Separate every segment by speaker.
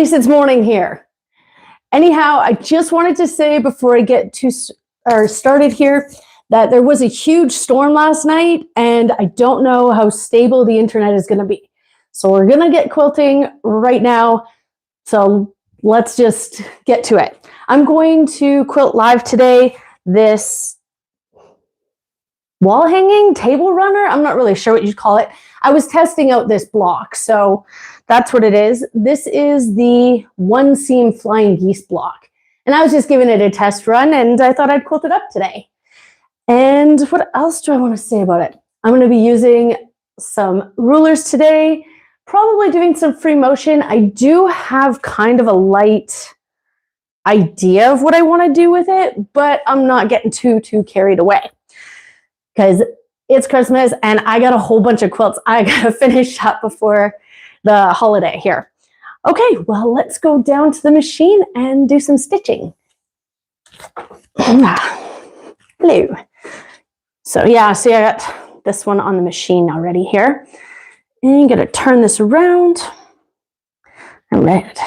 Speaker 1: It's morning here. Anyhow, I just wanted to say before I get started here that there was a huge storm last night and I don't know how stable the internet is going to be. So we're going to get quilting right now. So let's just get to it. I'm going to quilt live today this wall hanging table runner. I'm not really sure what you'd call it. I was testing out this block, so that's what it is. This is the one seam flying geese block, and I was just giving it a test run, and I thought I'd quilt it up today. And what else do I want to say about it? I'm going to be using some rulers today, probably doing some free motion. I do have kind of a light idea of what I want to do with it, but I'm not getting too carried away because it's Christmas and I got a whole bunch of quilts I got to finish up before the holiday here. Okay, well, let's go down to the machine and do some stitching. Hello. So yeah, see, I got this one on the machine already here. And I'm going to turn this around. All right.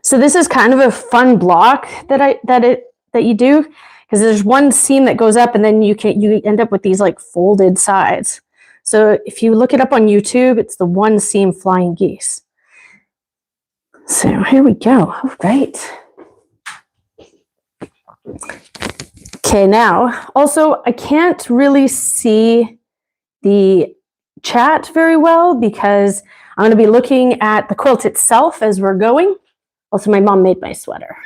Speaker 1: So this is kind of a fun block that you do, because there's one seam that goes up and then you end up with these like folded sides. So if you look it up on YouTube, it's the one seam flying geese. So here we go. All right. Okay, now also I can't really see the chat very well because I'm going to be looking at the quilt itself as we're going. Also, my mom made my sweater.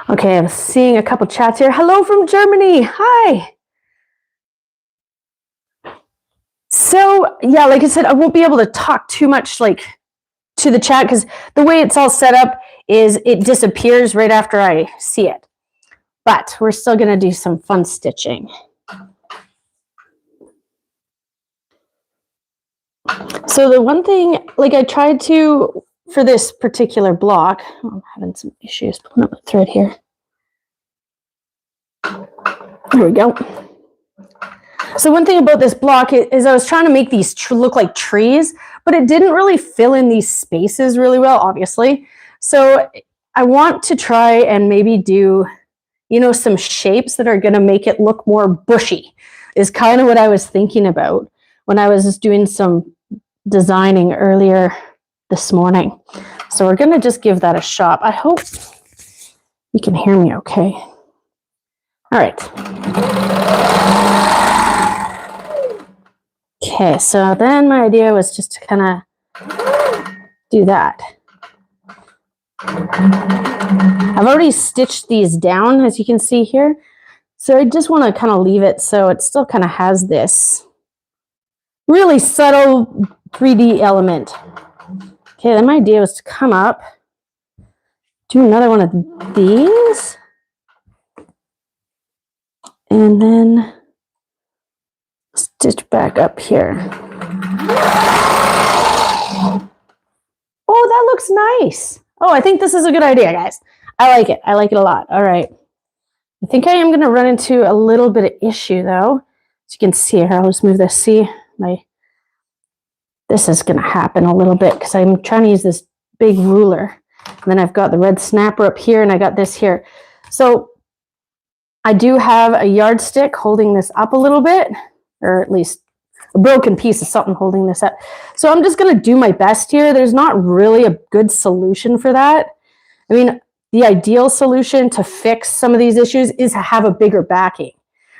Speaker 1: Okay, I'm seeing a couple chats here. Hello from Germany. Hi. So, yeah, like I said, I won't be able to talk too much like to the chat because the way it's all set up is it disappears right after I see it. But we're still going to do some fun stitching. So the one thing, like I tried to, for this particular block, I'm having some issues pulling up the thread here. There we go. So one thing about this block is I was trying to make these look like trees, but it didn't really fill in these spaces really well, obviously. So I want to try and maybe do, you know, some shapes that are going to make it look more bushy is kind of what I was thinking about when I was just doing some designing earlier this morning. So we're going to just give that a shot. I hope you can hear me okay. All right. Okay, so then my idea was just to kind of do that. I've already stitched these down, as you can see here. So I just want to kind of leave it so it still kind of has this really subtle 3D element. Okay, then my idea was to come up, do another one of these, and then stitch back up here. Oh, that looks nice. Oh, I think this is a good idea, guys. I like it. I like it a lot. All right. I think I am going to run into a little bit of issue, though. As you can see here, I'll just move this. See, this is going to happen a little bit because I'm trying to use this big ruler. And then I've got the red snapper up here, and I got this here. So I do have a yardstick holding this up a little bit, or at least a broken piece of something holding this up. So I'm just going to do my best here. There's not really a good solution for that. I mean, the ideal solution to fix some of these issues is to have a bigger backing,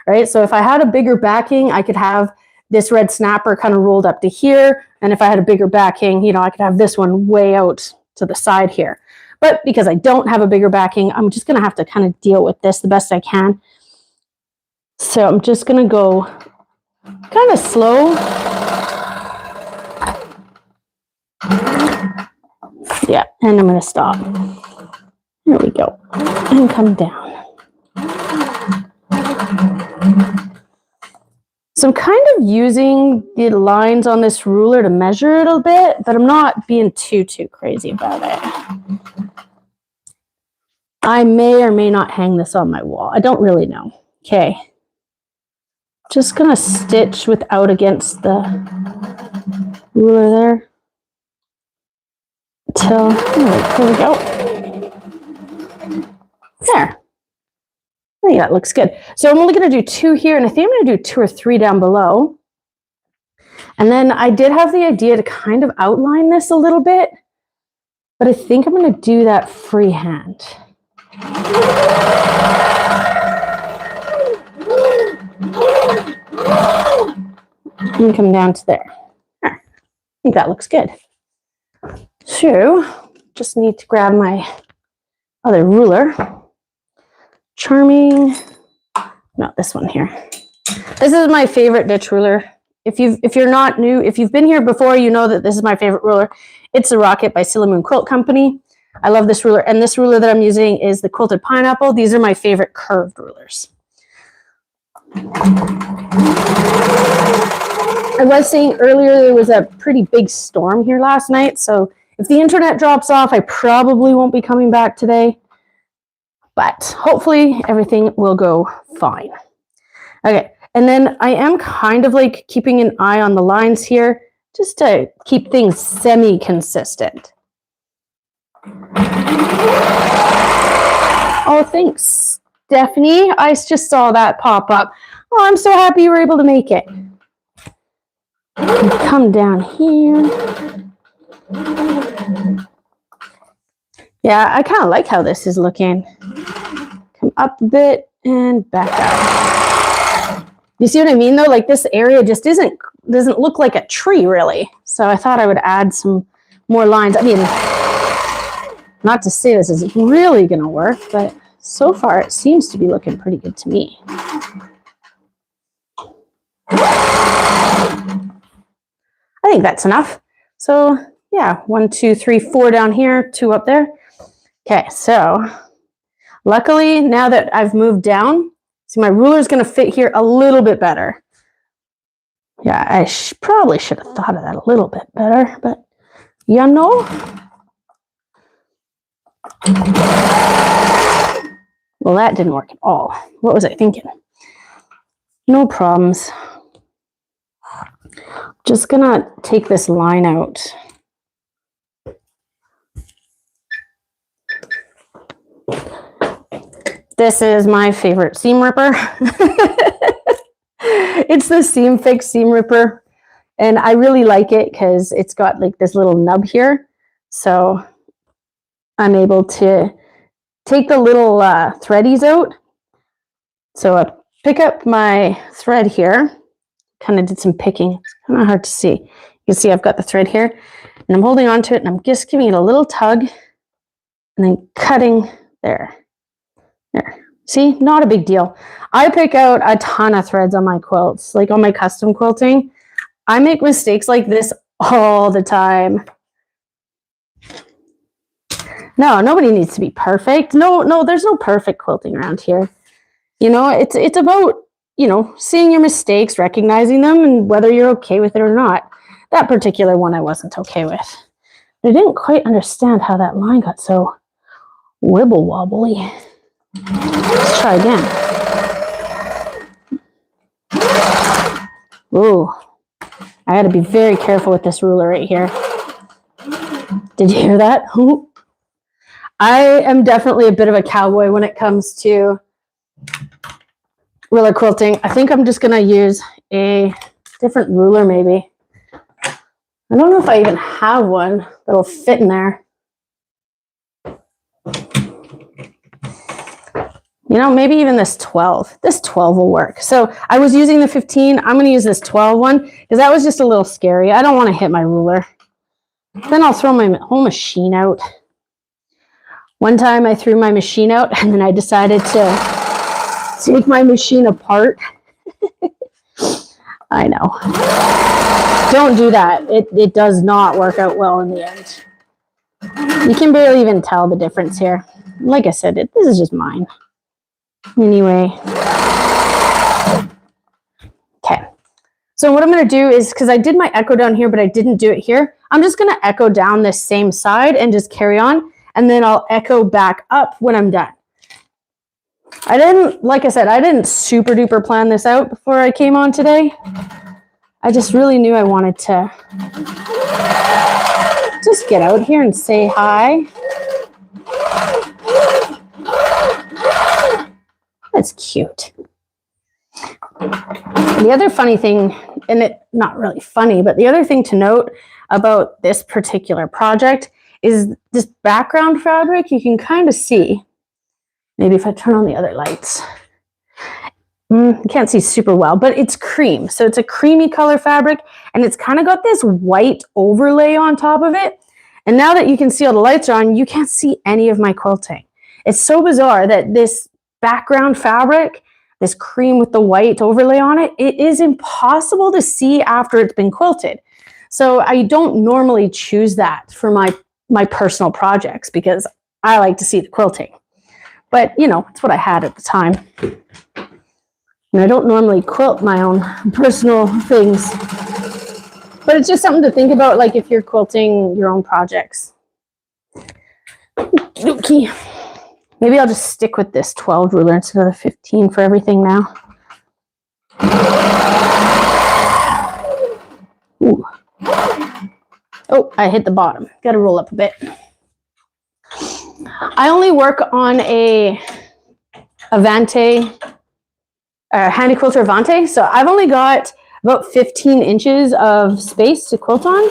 Speaker 1: right? So if I had a bigger backing, I could have this red snapper kind of rolled up to here. And if I had a bigger backing, you know, I could have this one way out to the side here. But because I don't have a bigger backing, I'm just going to have to kind of deal with this the best I can. So I'm just going to go kind of slow. Yeah, and I'm going to stop. There we go. And come down. So I'm kind of using the lines on this ruler to measure it a bit, but I'm not being too crazy about it. I may or may not hang this on my wall. I don't really know. Okay. Just gonna stitch without against the ruler there. Till, here we go. There. I think that looks good. So I'm only gonna do 2 here, and I think I'm gonna do 2 or 3 down below. And then I did have the idea to kind of outline this a little bit, but I think I'm gonna do that freehand. And come down to there. I think that looks good. So, just need to grab my other ruler. Charming. No, this one here. This is my favorite ditch ruler. If you're not new, if you've been here before, you know that this is my favorite ruler. It's the Rocket by Sailor Moon Quilt Company. I love this ruler, and this ruler that I'm using is the Quilted Pineapple. These are my favorite curved rulers. I was saying earlier there was a pretty big storm here last night, so if the internet drops off, I probably won't be coming back today, but hopefully everything will go fine. Okay, and then I am kind of like keeping an eye on the lines here just to keep things semi-consistent. Oh, thanks, Stephanie. I just saw that pop up. Oh, I'm so happy you were able to make it. Come down here. Yeah, I kind of like how this is looking. Come up a bit and back out. You see what I mean, though? Like, this area just doesn't look like a tree, really. So I thought I would add some more lines. I mean, not to say this is really going to work, but so far it seems to be looking pretty good to me. I think that's enough. So yeah, 1, 2, 3, 4 down here, 2 up there. Okay, so luckily now that I've moved down, see, my ruler is going to fit here a little bit better. Yeah, I probably should have thought of that a little bit better, but you know. Well, that didn't work at all. What was I thinking? No problems. Just gonna take this line out. This is my favorite seam ripper. It's the Seam Fix seam ripper, and I really like it because it's got like this little nub here, so I'm able to take the little threadies out. So I pick up my thread here. Kind of did some picking. It's kind of hard to see. You can see I've got the thread here, and I'm holding on to it, and I'm just giving it a little tug, and then cutting there. There. See, not a big deal. I pick out a ton of threads on my quilts, like on my custom quilting. I make mistakes like this all the time. No, nobody needs to be perfect. No, there's no perfect quilting around here. You know, it's about, you know, seeing your mistakes, recognizing them, and whether you're okay with it or not. That particular one I wasn't okay with. I didn't quite understand how that line got so wibble wobbly. Let's try again. Ooh, I got to be very careful with this ruler right here. Did you hear that? I am definitely a bit of a cowboy when it comes to ruler quilting. I think I'm just going to use a different ruler maybe. I don't know if I even have one that'll fit in there. You know, maybe even this 12. This 12 will work. So I was using the 15. I'm going to use this 12 one because that was just a little scary. I don't want to hit my ruler. Then I'll throw my whole machine out. One time I threw my machine out and then I decided to take my machine apart. I know. Don't do that. It does not work out well in the end. You can barely even tell the difference here. Like I said, this is just mine. Anyway. Okay. So what I'm going to do is, because I did my echo down here, but I didn't do it here, I'm just going to echo down this same side and just carry on. And then I'll echo back up when I'm done. I didn't, like I said, I didn't super duper plan this out before I came on today. I just really knew I wanted to just get out here and say hi. That's cute. The other funny thing, and it not really funny, but the other thing to note about this particular project is this background fabric. You can kind of see, maybe if I turn on the other lights, you can't see super well, but it's cream. So it's a creamy color fabric, and it's kind of got this white overlay on top of it. And now that you can see all the lights are on, you can't see any of my quilting. It's so bizarre that this background fabric, this cream with the white overlay on it, it is impossible to see after it's been quilted. So I don't normally choose that for my personal projects because I like to see the quilting. But, you know, it's what I had at the time. And I don't normally quilt my own personal things. But it's just something to think about, like if you're quilting your own projects. Okay. Maybe I'll just stick with this 12 ruler instead of the 15 for everything now. Ooh. Oh, I hit the bottom. Got to roll up a bit. I only work on a Avante, Handy Quilter Avante, so I've only got about 15 inches of space to quilt on,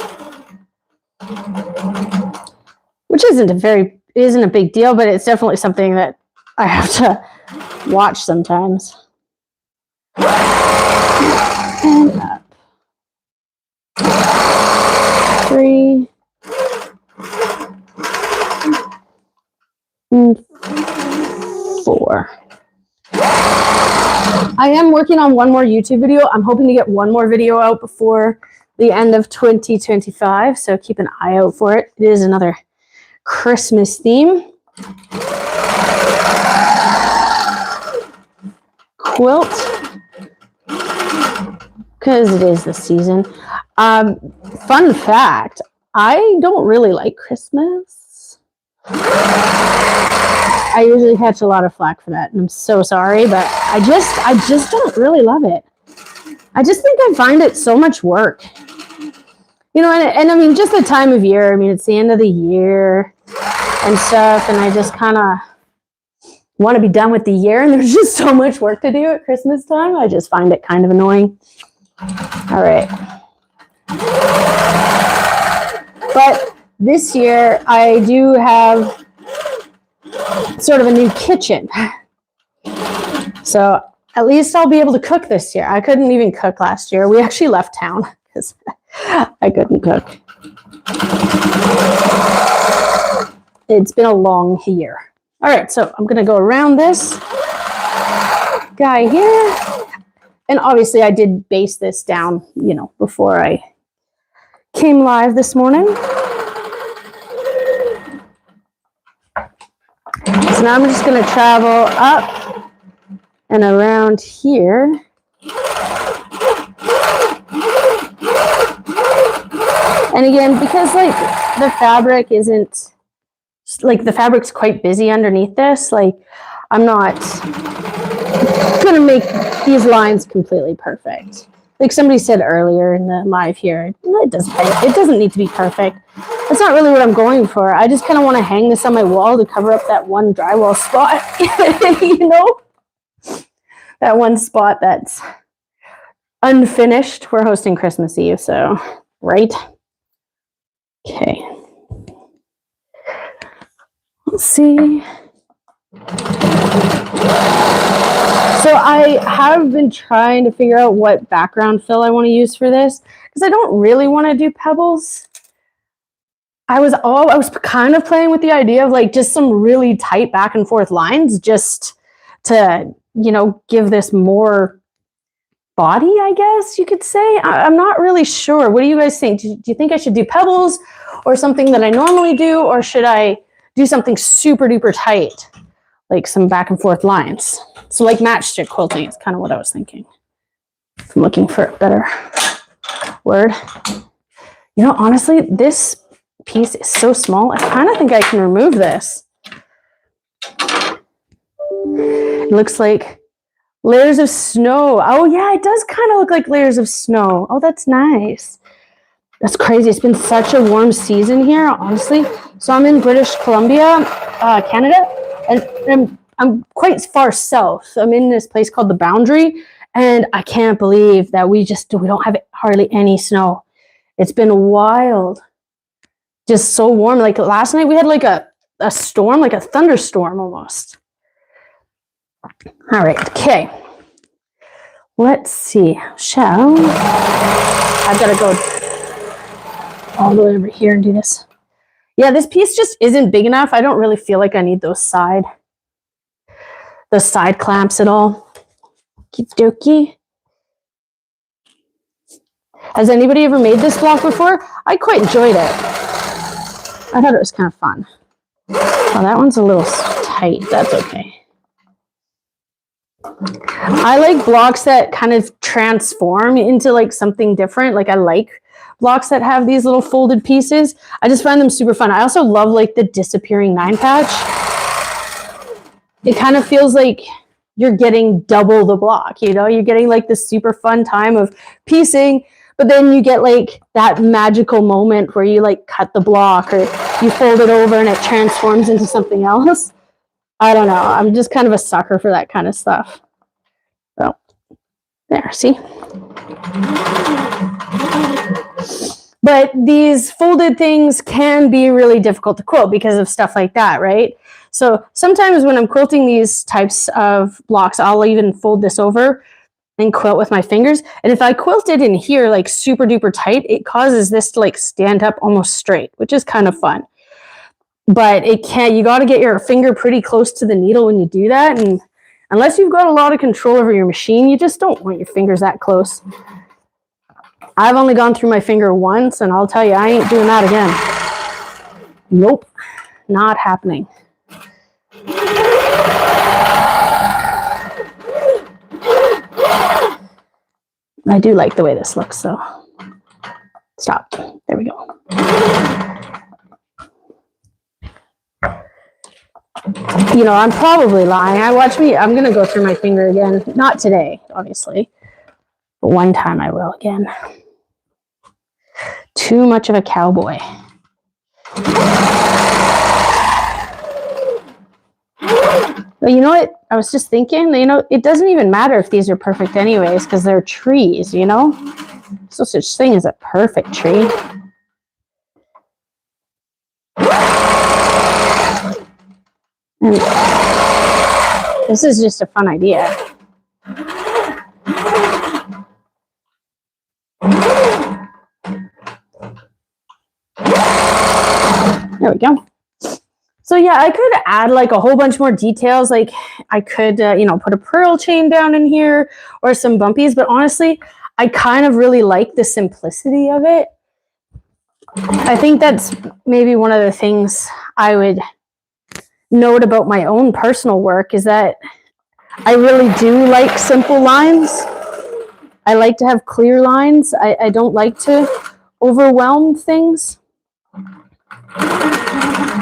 Speaker 1: which isn't a big deal, but it's definitely something that I have to watch sometimes. And up. 3 and 4. I am working on one more YouTube video. I'm hoping to get one more video out before the end of 2025, so keep an eye out for it. It is another Christmas theme. Quilt, because it is the season. Fun fact, I don't really like Christmas. I usually catch a lot of flack for that, and I'm so sorry, but I just don't really love it. I just think I find it so much work. You know, and I mean, just the time of year. I mean, it's the end of the year and stuff, and I just kind of want to be done with the year, and there's just so much work to do at Christmas time. I just find it kind of annoying. All right. But this year, I do have sort of a new kitchen. So at least I'll be able to cook this year. I couldn't even cook last year. We actually left town because I couldn't cook. It's been a long year. All right, so I'm going to go around this guy here. And obviously I did base this down, you know, before I came live this morning. So now I'm just going to travel up and around here. And again, because like the fabric isn't, like the fabric's quite busy underneath this, like I'm not going to make these lines completely perfect. Like somebody said earlier in the live here, it doesn't need to be perfect. That's not really what I'm going for. I just kind of want to hang this on my wall to cover up that one drywall spot, you know? That one spot that's unfinished. We're hosting Christmas Eve, so, right? Okay. Let's see. So I have been trying to figure out what background fill I want to use for this, because I don't really want to do pebbles. I was kind of playing with the idea of like just some really tight back and forth lines just to, you know, give this more body, I guess you could say. I'm not really sure. What do you guys think? Do you think I should do pebbles or something that I normally do, or should I do something super duper tight, like some back and forth lines? So like matchstick quilting is kind of what I was thinking. If I'm looking for a better word. You know, honestly, this piece is so small, I kind of think I can remove this. It looks like layers of snow. Oh yeah, it does kind of look like layers of snow. Oh, that's nice. That's crazy. It's been such a warm season here, honestly. So I'm in British Columbia, Canada, and I'm quite far south. I'm in this place called the Boundary, and I can't believe that we don't have hardly any snow. It's been wild. Just so warm. Like last night we had like a storm, like a thunderstorm almost. All right, okay. Let's see. I've got to go all the way over here and do this. Yeah, this piece just isn't big enough. I don't really feel like I need those side clamps at all. Okie dokie. Has anybody ever made this block before? I quite enjoyed it. I thought it was kind of fun. Oh, that one's a little tight. That's okay. I like blocks that kind of transform into like something different. Like I like blocks that have these little folded pieces. I just find them super fun. I also love like the disappearing 9-patch. It kind of feels like you're getting double the block, you know? You're getting like this super fun time of piecing, but then you get like that magical moment where you like cut the block or you fold it over and it transforms into something else. I don't know. I'm just kind of a sucker for that kind of stuff. So there, see? But these folded things can be really difficult to quilt because of stuff like that, right? So sometimes when I'm quilting these types of blocks, I'll even fold this over and quilt with my fingers. And if I quilt it in here like super duper tight, it causes this to like stand up almost straight, which is kind of fun. But you got to get your finger pretty close to the needle when you do that. And unless you've got a lot of control over your machine, you just don't want your fingers that close. I've only gone through my finger once, and I'll tell you, I ain't doing that again. Nope, not happening. I do like the way this looks, so stop. There we go. You know, I'm probably lying. I'm going to go through my finger again. Not today, obviously. But one time I will again. Too much of a cowboy. But you know what? I was just thinking, you know, it doesn't even matter if these are perfect anyways, because they're trees, you know? There's no such thing as a perfect tree. And this is just a fun idea. There we go. So yeah, I could add like a whole bunch more details. Like I could, you know, put a pearl chain down in here or some bumpies. But honestly, I kind of really like the simplicity of it. I think that's maybe one of the things I would note about my own personal work is that I really do like simple lines. I like to have clear lines. I don't like to overwhelm things.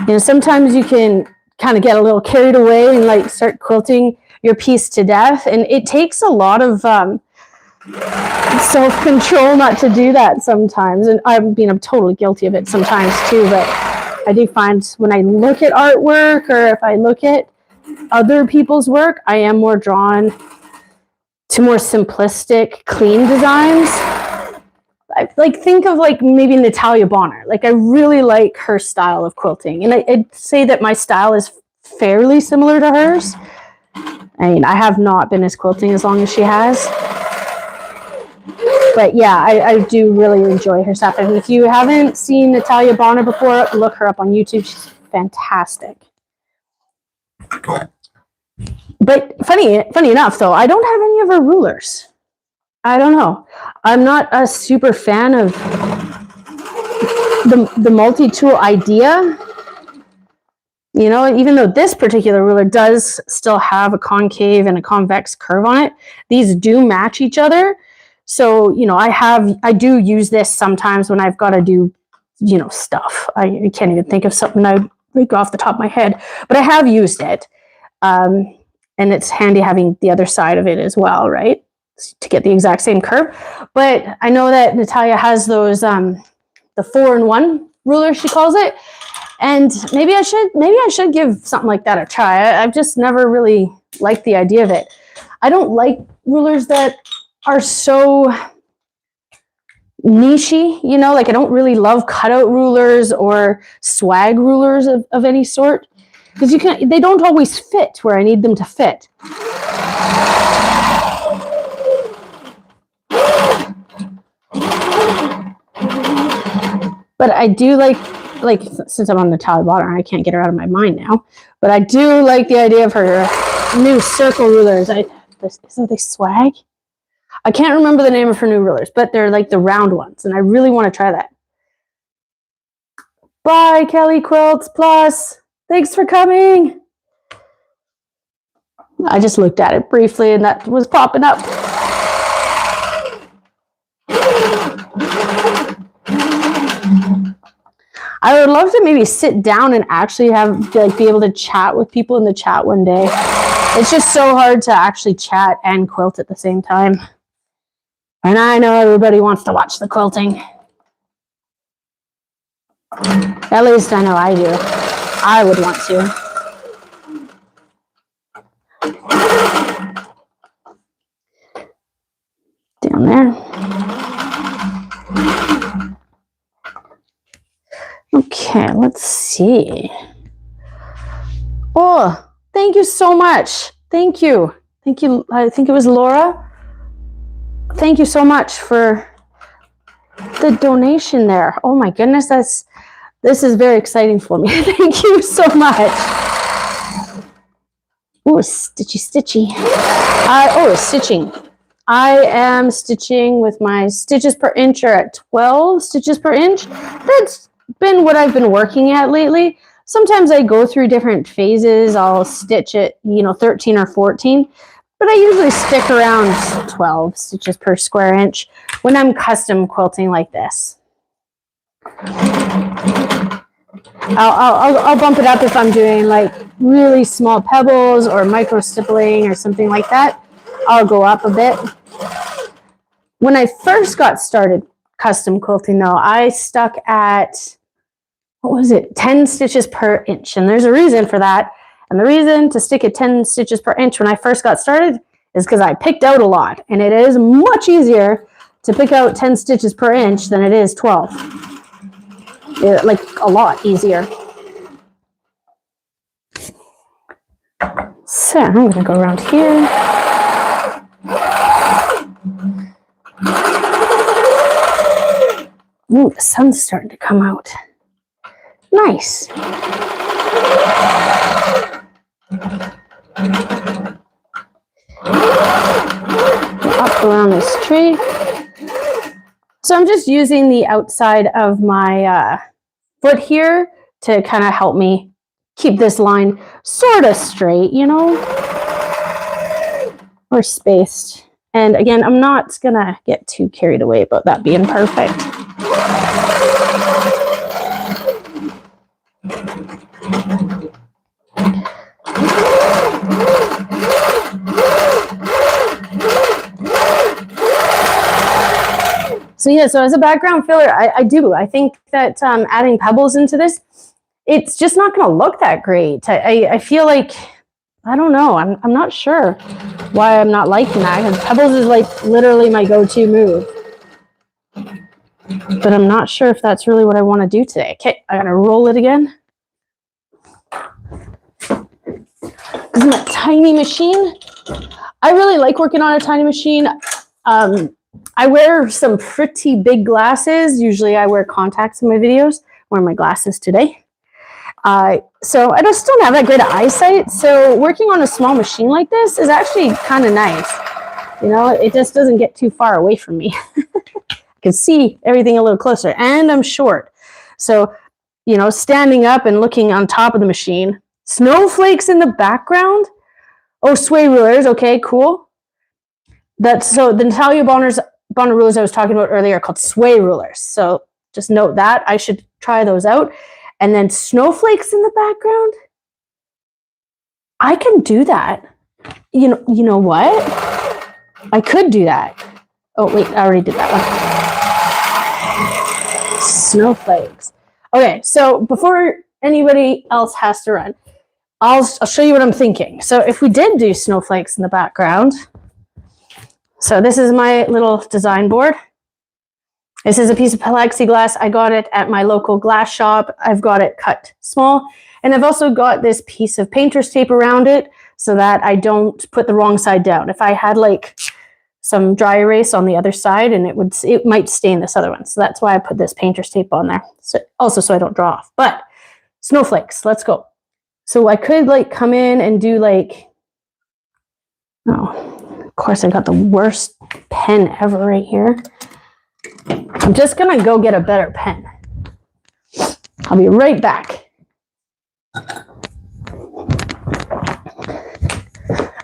Speaker 1: You know, sometimes you can kind of get a little carried away and like start quilting your piece to death, and it takes a lot of self-control not to do that sometimes. And I'm totally guilty of it sometimes too, but I do find when I look at artwork or if I look at other people's work, I am more drawn to more simplistic, clean designs. Like think of like maybe Natalia Bonner. Like I really like her style of quilting, and I'd say that my style is fairly similar to hers. I mean, I have not been as quilting as long as she has, but yeah, I do really enjoy her stuff. And if you haven't seen Natalia Bonner before, look her up on YouTube. She's fantastic. But funny enough, though, I don't have any of her rulers. I don't know. I'm not a super fan of the multi-tool idea. You know, even though this particular ruler does still have a concave and a convex curve on it, these do match each other. So, you know, I do use this sometimes when I've got to do, you know, stuff. I can't even think of something I would go off the top of my head, but I have used it. And it's handy having the other side of it as well, right? To get the exact same curve. But I know that Natalia has those, the 4-in-1 ruler, she calls it. And maybe I should give something like that a try. I've just never really liked the idea of it. I don't like rulers that are so nichey, you know, like I don't really love cutout rulers or swag rulers of any sort, because they don't always fit where I need them to fit. But I do like since I'm on Natalia Bottom, I can't get her out of my mind now, but I do like the idea of her new circle rulers. Are they swag? I can't remember the name of her new rulers, but they're like the round ones, and I really want to try that. Bye, Kelly Quilts Plus. Thanks for coming. I just looked at it briefly, and that was popping up. I would love to maybe sit down and actually be able to chat with people in the chat one day. It's just so hard to actually chat and quilt at the same time. And I know everybody wants to watch the quilting. At least I know I do. I would want to. Down there. Okay, let's see. Oh, thank you so much. Thank you. Thank you. I think it was Laura. Thank you so much for the donation there. Oh my goodness, this is very exciting for me. Thank you so much. Oh, stitchy. Stitching. I am stitching with my stitches per inch are at 12 stitches per inch. That's been what I've been working at lately. Sometimes I go through different phases. I'll stitch at 13 or 14. But I usually stick around 12 stitches per square inch when I'm custom quilting like this. I'll bump it up if I'm doing like really small pebbles or micro stippling or something like that. I'll go up a bit. When I first got started custom quilting though, I stuck at, 10 stitches per inch. And there's a reason for that. And the reason to stick at 10 stitches per inch when I first got started is because I picked out a lot. And it is much easier to pick out 10 stitches per inch than it is 12. Like a lot easier. So I'm going to go around here. Ooh, the sun's starting to come out. Nice. Up around this tree. So I'm just using the outside of my foot here to kind of help me keep this line sort of straight, or spaced. And again, I'm not gonna get too carried away about that being perfect. So yeah, so as a background filler, I think that adding pebbles into this, it's just not going to look that great. I feel like, I don't know, I'm not sure why I'm not liking that, because pebbles is like literally my go-to move. But I'm not sure if that's really what I want to do today. Okay, I gotta roll it again. This is my tiny machine. I really like working on a tiny machine. I wear some pretty big glasses. Usually I wear contacts in my videos. I'm wearing my glasses today. So I just don't have that great eyesight. So working on a small machine like this is actually kind of nice. It just doesn't get too far away from me. I can see everything a little closer, and I'm short. So, standing up and looking on top of the machine, snowflakes in the background. Oh, sway rulers. Okay, cool. So the Natalia Bonner rulers I was talking about earlier are called sway rulers. So just note that. I should try those out. And then snowflakes in the background. I can do that. You know what? I could do that. Oh, wait, I already did that one. Snowflakes. Okay, so before anybody else has to run, I'll show you what I'm thinking. So if we did do snowflakes in the background, so this is my little design board. This is a piece of plexiglass. I got it at my local glass shop. I've got it cut small. And I've also got this piece of painter's tape around it so that I don't put the wrong side down. If I had like some dry erase on the other side, and it might stain this other one. So that's why I put this painter's tape on there. So also so I don't draw off. But snowflakes, let's go. So I could like come in and do like, oh, of course I got the worst pen ever right here. I'm just gonna go get a better pen. I'll be right back.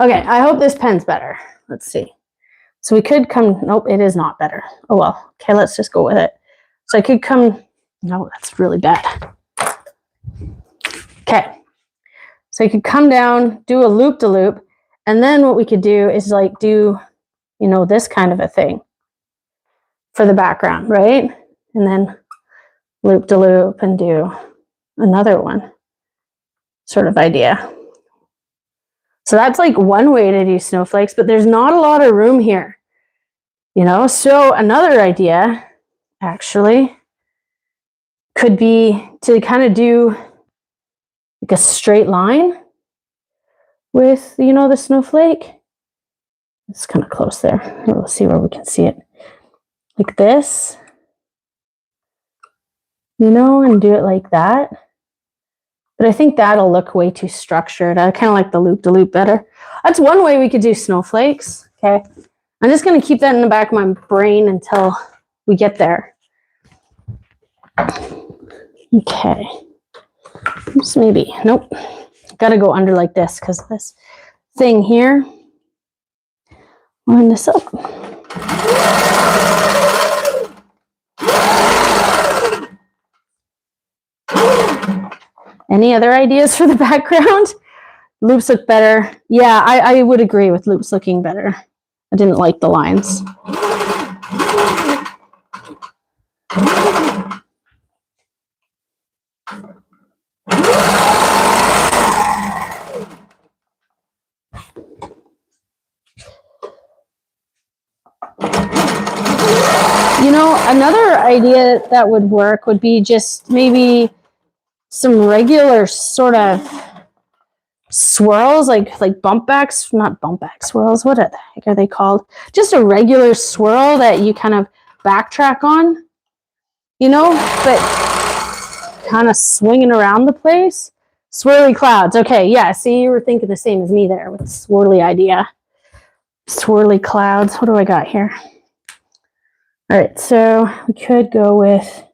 Speaker 1: Okay, I hope this pen's better. Let's see. So we could come, nope, it is not better. Oh well, okay, let's just go with it. So I could come, no, that's really bad. Okay, so you could come down, do a loop-de-loop, and then what we could do is like do, you know, this kind of a thing for the background, right? And then loop-de-loop and do another one sort of idea. So that's like one way to do snowflakes, but there's not a lot of room here, you know? So another idea actually could be to kind of do like a straight line with, you know, the snowflake. It's kind of close there. We'll see where we can see it. Like this, you know, and do it like that. But I think that'll look way too structured. I kind of like the loop-de-loop better. That's one way we could do snowflakes. Okay. I'm just going to keep that in the back of my brain until we get there. Okay. Oops, maybe. Nope. Got to go under like this because this thing here. Line this up. Any other ideas for the background? Loops look better. Yeah, I would agree with loops looking better. I didn't like the lines. You know, another idea that would work would be just maybe some regular sort of swirls, like bump backs, not bump back swirls. What the heck are they called? Just a regular swirl that you kind of backtrack on, you know, but kind of swinging around the place. Swirly clouds. Okay, yeah, see, you were thinking the same as me there with the swirly idea. Swirly clouds. What do I got here? All right, so we could go with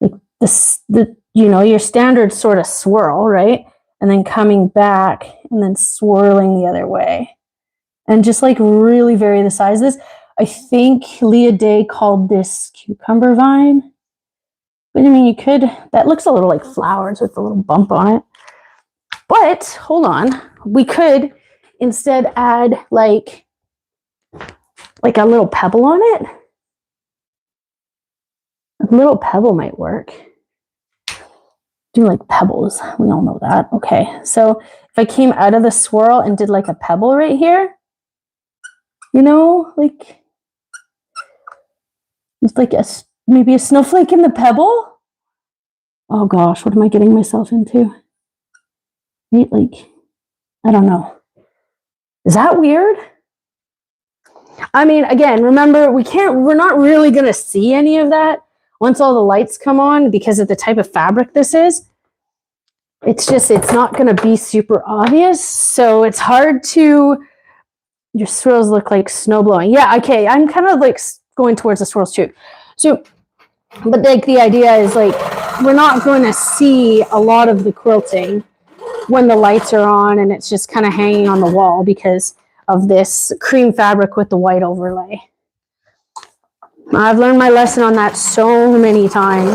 Speaker 1: like this, you know, your standard sort of swirl, right? And then coming back and then swirling the other way. And just like really vary the size of this. I think Leah Day called this cucumber vine. But I mean, you could, that looks a little like flowers with a little bump on it. But hold on, we could instead add like a little pebble on it. A little pebble might work. Do like pebbles. We all know that. Okay, so if I came out of the swirl and did like a pebble right here, you know, like it's like maybe a snowflake in the pebble. Oh gosh, what am I getting myself into? Right, like, I don't know. Is that weird? I mean, again, remember, we're not really going to see any of that once all the lights come on because of the type of fabric this is. It's not going to be super obvious. So it's hard to, your swirls look like snow blowing. Yeah, okay, I'm kind of like going towards the swirls too. So, but like the idea is like, we're not going to see a lot of the quilting when the lights are on and it's just kind of hanging on the wall because of this cream fabric with the white overlay. I've learned my lesson on that so many times.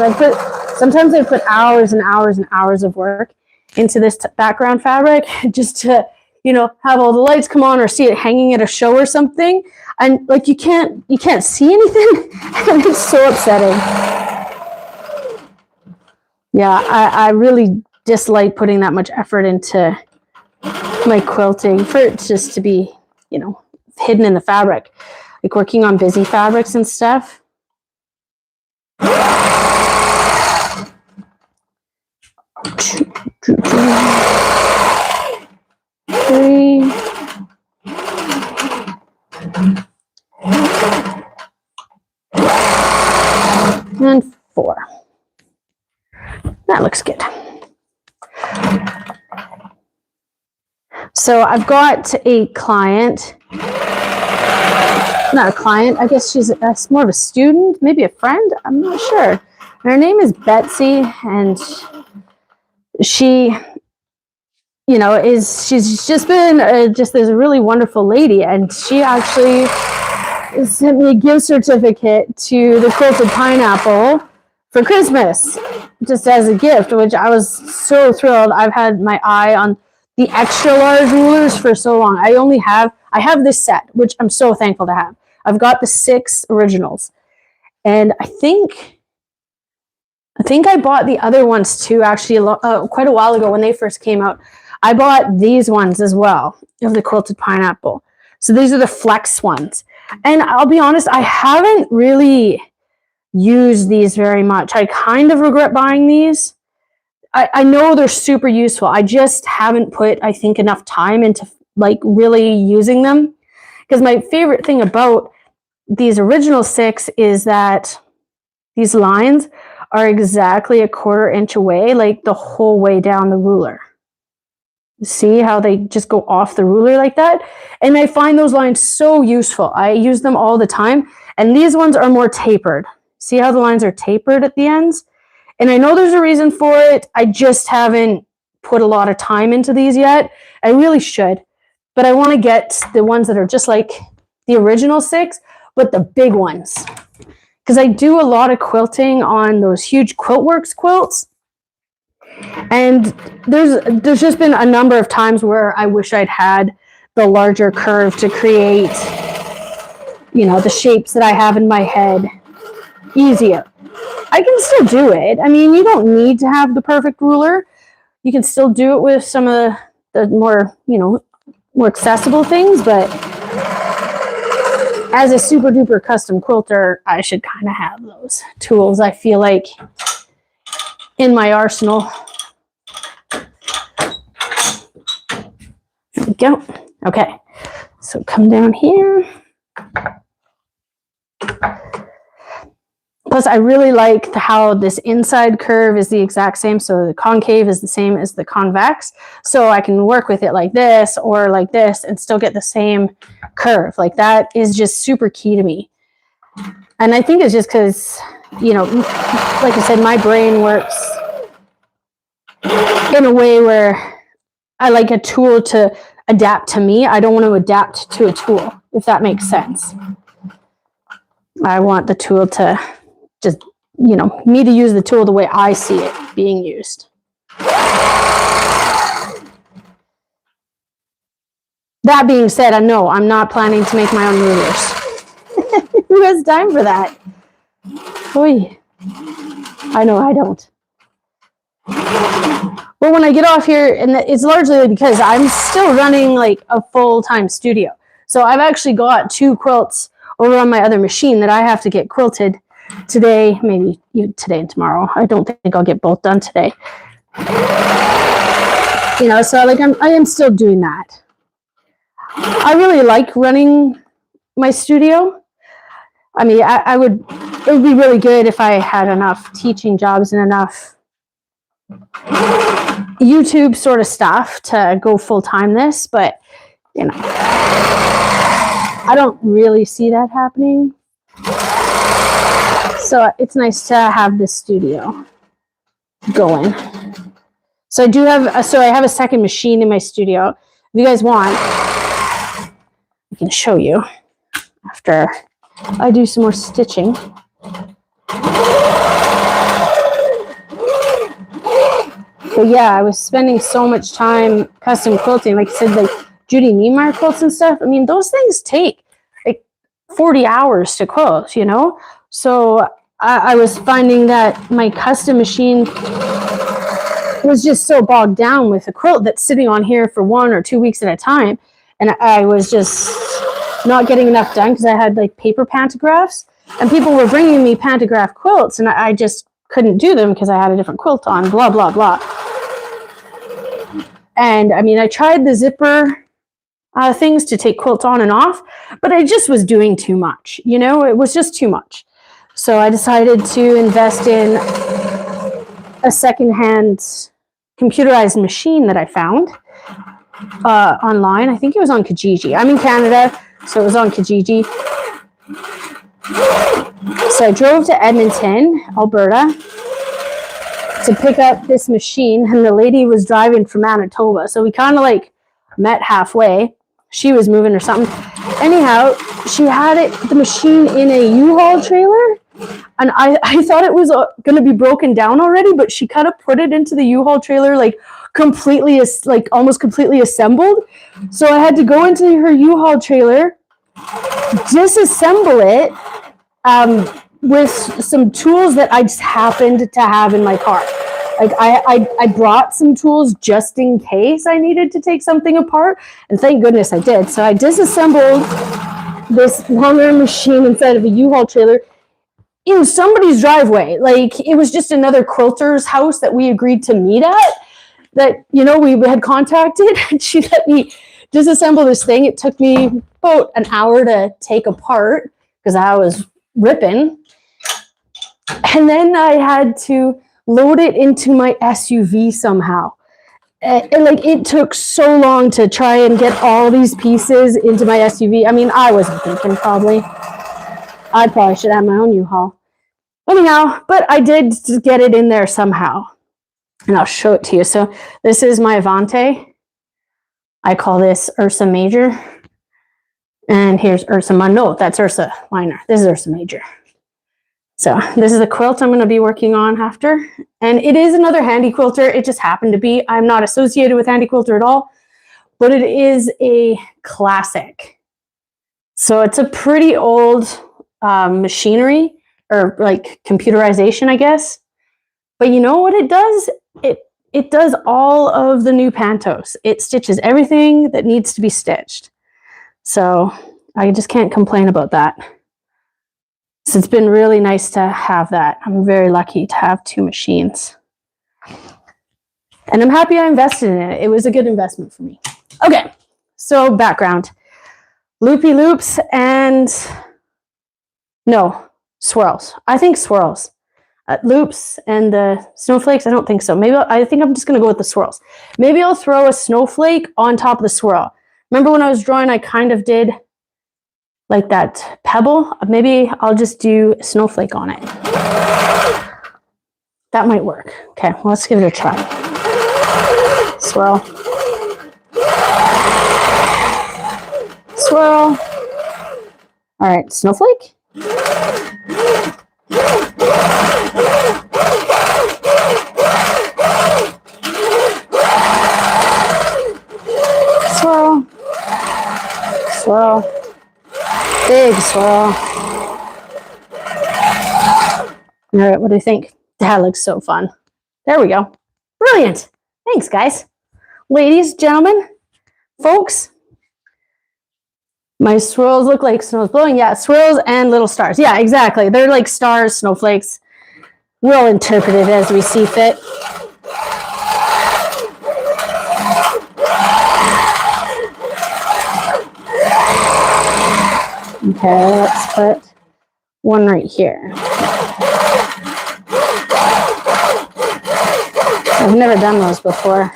Speaker 1: Sometimes I put hours and hours and hours of work into this background fabric just to, you know, have all the lights come on or see it hanging at a show or something, and like you can't see anything. And it's so upsetting. Yeah, I really dislike putting that much effort into my quilting for it just to be, you know, hidden in the fabric, like working on busy fabrics and stuff. 2, 3, and 4. That looks good. So I've got a client, not a client, I guess she's more of a student, maybe a friend, I'm not sure. And her name is Betsy, and she, you know, she's just been just this really wonderful lady, and she actually sent me a gift certificate to the Quilted Pineapple for Christmas, just as a gift, which I was so thrilled. I've had my eye on the extra large rulers for so long. I have this set, which I'm so thankful to have. I've got the 6 originals, and I think I bought the other ones too, actually, quite a while ago when they first came out. I bought these ones as well, of the Quilted Pineapple. So these are the flex ones. And I'll be honest, I haven't really used these very much. I kind of regret buying these. I know they're super useful. I just haven't put, I think, enough time into like really using them. Because my favorite thing about these original 6 is that these lines are exactly a 1/4 inch away, like the whole way down the ruler. See how they just go off the ruler like that? And I find those lines so useful. I use them all the time. And these ones are more tapered. See how the lines are tapered at the ends? And I know there's a reason for it. I just haven't put a lot of time into these yet. I really should. But I want to get the ones that are just like the original 6, but the big ones. Because I do a lot of quilting on those huge Quiltworks quilts. And there's just been a number of times where I wish I'd had the larger curve to create, you know, the shapes that I have in my head easier. I can still do it. I mean, you don't need to have the perfect ruler. You can still do it with some of the more, you know, more accessible things, but as a super duper custom quilter, I should kind of have those tools, I feel like, in my arsenal. There we go. Okay, so come down here. Plus, I really like how this inside curve is the exact same. So the concave is the same as the convex. So I can work with it like this or like this and still get the same curve. Like that is just super key to me. And I think it's just because, you know, like I said, my brain works in a way where I like a tool to adapt to me. I don't want to adapt to a tool, if that makes sense. I want the tool to just, you know, me to use the tool the way I see it being used. That being said, I know I'm not planning to make my own rulers. Who has time for that? Oy. I know I don't. But when I get off here, and it's largely because I'm still running like a full-time studio. So I've actually got 2 quilts over on my other machine that I have to get quilted today, maybe today and tomorrow. I don't think I'll get both done today. You know, so like I am still doing that. I really like running my studio. I mean, it would be really good if I had enough teaching jobs and enough YouTube sort of stuff to go full-time this, but you know, I don't really see that happening. So it's nice to have this studio going. So I do have, I have a second machine in my studio. If you guys want, I can show you after I do some more stitching. But yeah, I was spending so much time custom quilting. Like I said, like Judy Niemeyer quilts and stuff, I mean, those things take like 40 hours to quilt, you know? So I was finding that my custom machine was just so bogged down with a quilt that's sitting on here for 1 or 2 weeks at a time. And I was just not getting enough done because I had like paper pantographs, and people were bringing me pantograph quilts, and I just couldn't do them because I had a different quilt on, blah, blah, blah. And I mean, I tried the zipper things to take quilts on and off, but I just was doing too much, you know, it was just too much. So I decided to invest in a secondhand computerized machine that I found online. I think it was on Kijiji. I'm in Canada, so it was on Kijiji. So I drove to Edmonton, Alberta, to pick up this machine, and the lady was driving from Manitoba. So we kind of like met halfway. She was moving or something. Anyhow, she had the machine in a U-Haul trailer, and I thought it was going to be broken down already, but she kind of put it into the U-Haul trailer like completely, like almost completely assembled. So I had to go into her U-Haul trailer, disassemble it with some tools that I just happened to have in my car. Like I brought some tools just in case I needed to take something apart, and thank goodness I did. So I disassembled this longer machine inside of a U-Haul trailer in somebody's driveway. Like it was just another quilter's house that we agreed to meet at, that, you know, we had contacted, and she let me disassemble this thing. It took me about an hour to take apart because I was ripping. And then I had to load it into my SUV somehow. And like it took so long to try and get all these pieces into my SUV. I mean, I wasn't thinking I probably should have my own U-Haul. Anyhow, but I did get it in there somehow. And I'll show it to you. So this is my Avante. I call this Ursa Major. And here's Ursa Minor. No, that's Ursa Minor. This is Ursa Major. So this is a quilt I'm going to be working on after. And it is another Handy Quilter. It just happened to be. I'm not associated with Handy Quilter at all, but it is a classic. So it's a pretty old machinery, or like computerization, I guess. But you know what it does? It does all of the new pantos. It stitches everything that needs to be stitched. So I just can't complain about that. So it's been really nice to have that. I'm very lucky to have 2 machines. And I'm happy I invested in it. It was a good investment for me. Okay, so background. Loopy loops and... no, swirls. I think swirls. Loops and the snowflakes, I don't think so. I think I'm just going to go with the swirls. Maybe I'll throw a snowflake on top of the swirl. Remember when I was drawing, I kind of did like that pebble? Maybe I'll just do a snowflake on it. That might work. Okay, well, let's give it a try. Swirl. Swirl. All right, snowflake. Swirl. Swirl. Big swirl. All right, what do you think? That looks so fun. There we go. Brilliant. Thanks, guys. Ladies, gentlemen, folks. My swirls look like snows blowing. Yeah, swirls and little stars. Yeah, exactly. They're like stars, snowflakes. We'll interpret it as we see fit. Okay, let's put one right here. I've never done those before.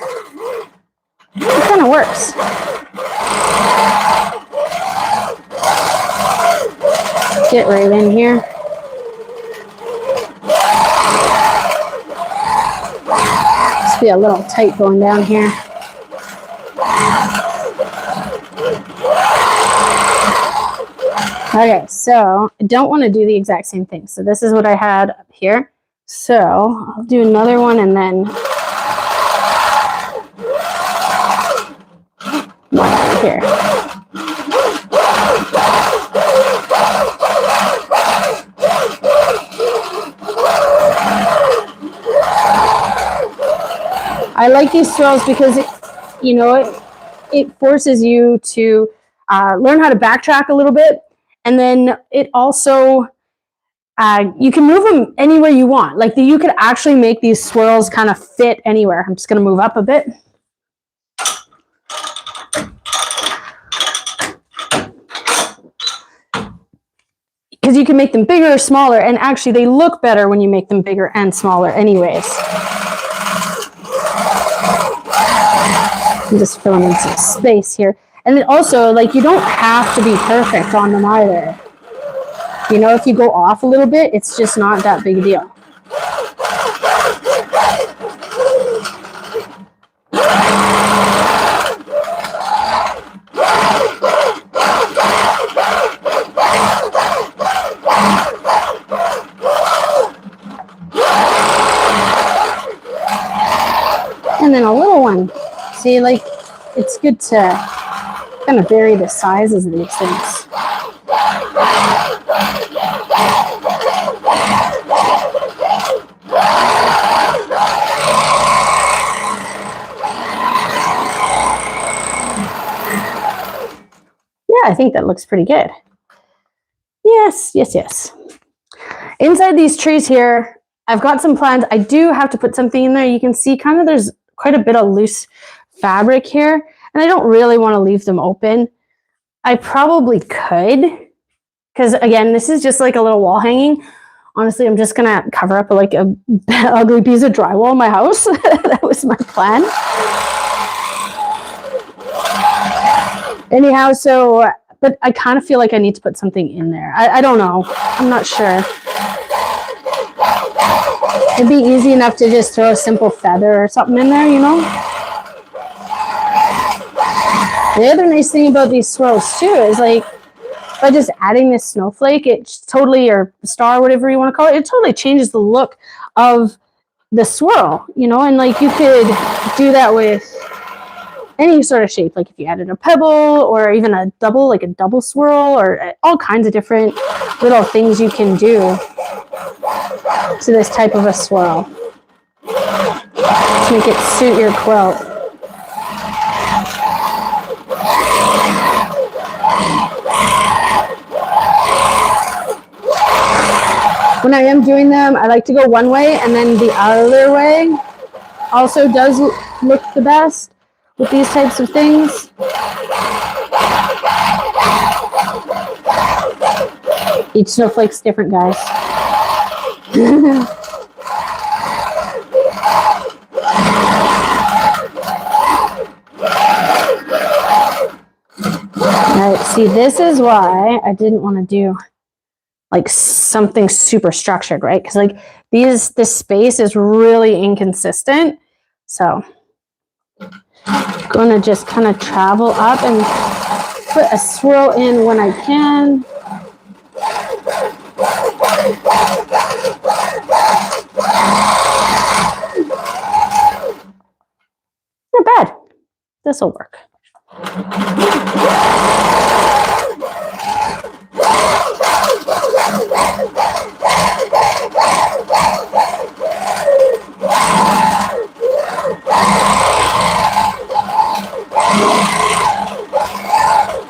Speaker 1: It kind of works. Get right in here. Must be a little tight going down here. Okay, so I don't want to do the exact same thing. So this is what I had up here. So I'll do another one and then one. here. I like these swirls because it forces you to learn how to backtrack a little bit, and then it also you can move them anywhere you want. Like you could actually make these swirls kind of fit anywhere. I'm just going to move up a bit. Because you can make them bigger or smaller, and actually they look better when you make them bigger and smaller anyways. I'm just filling in some space here. And then also, like, you don't have to be perfect on them either. You know, if you go off a little bit, it's just not that big a deal. And then a little one. See, like, it's good to kind of vary the sizes of these things. Yeah, I think that looks pretty good. Yes, yes, yes. Inside these trees here, I've got some plans. I do have to put something in there. You can see kind of there's quite a bit of loose fabric here, and I don't really want to leave them open. I probably could, because again, this is just like a little wall hanging. Honestly, I'm just gonna cover up like a ugly piece of drywall in my house. That was my plan. Anyhow, so, but I kind of feel like I need to put something in there. I don't know. I'm not sure. It'd be easy enough to just throw a simple feather or something in there, you know? The other nice thing about these swirls too is like, by just adding this snowflake, it totally, or star, whatever you want to call it, it totally changes the look of the swirl, you know? And like you could do that with any sort of shape, like if you added a pebble or even a double, like a double swirl, or all kinds of different little things you can do to this type of a swirl to make it suit your quilt. When I am doing them, I like to go one way, and then the other way also does look the best with these types of things. Each snowflake's different, guys. Alright, see, this is why I didn't want to do like something super structured, right? Because like this space is really inconsistent. So I'm gonna just kind of travel up and put a swirl in when I can. Not bad. This will work.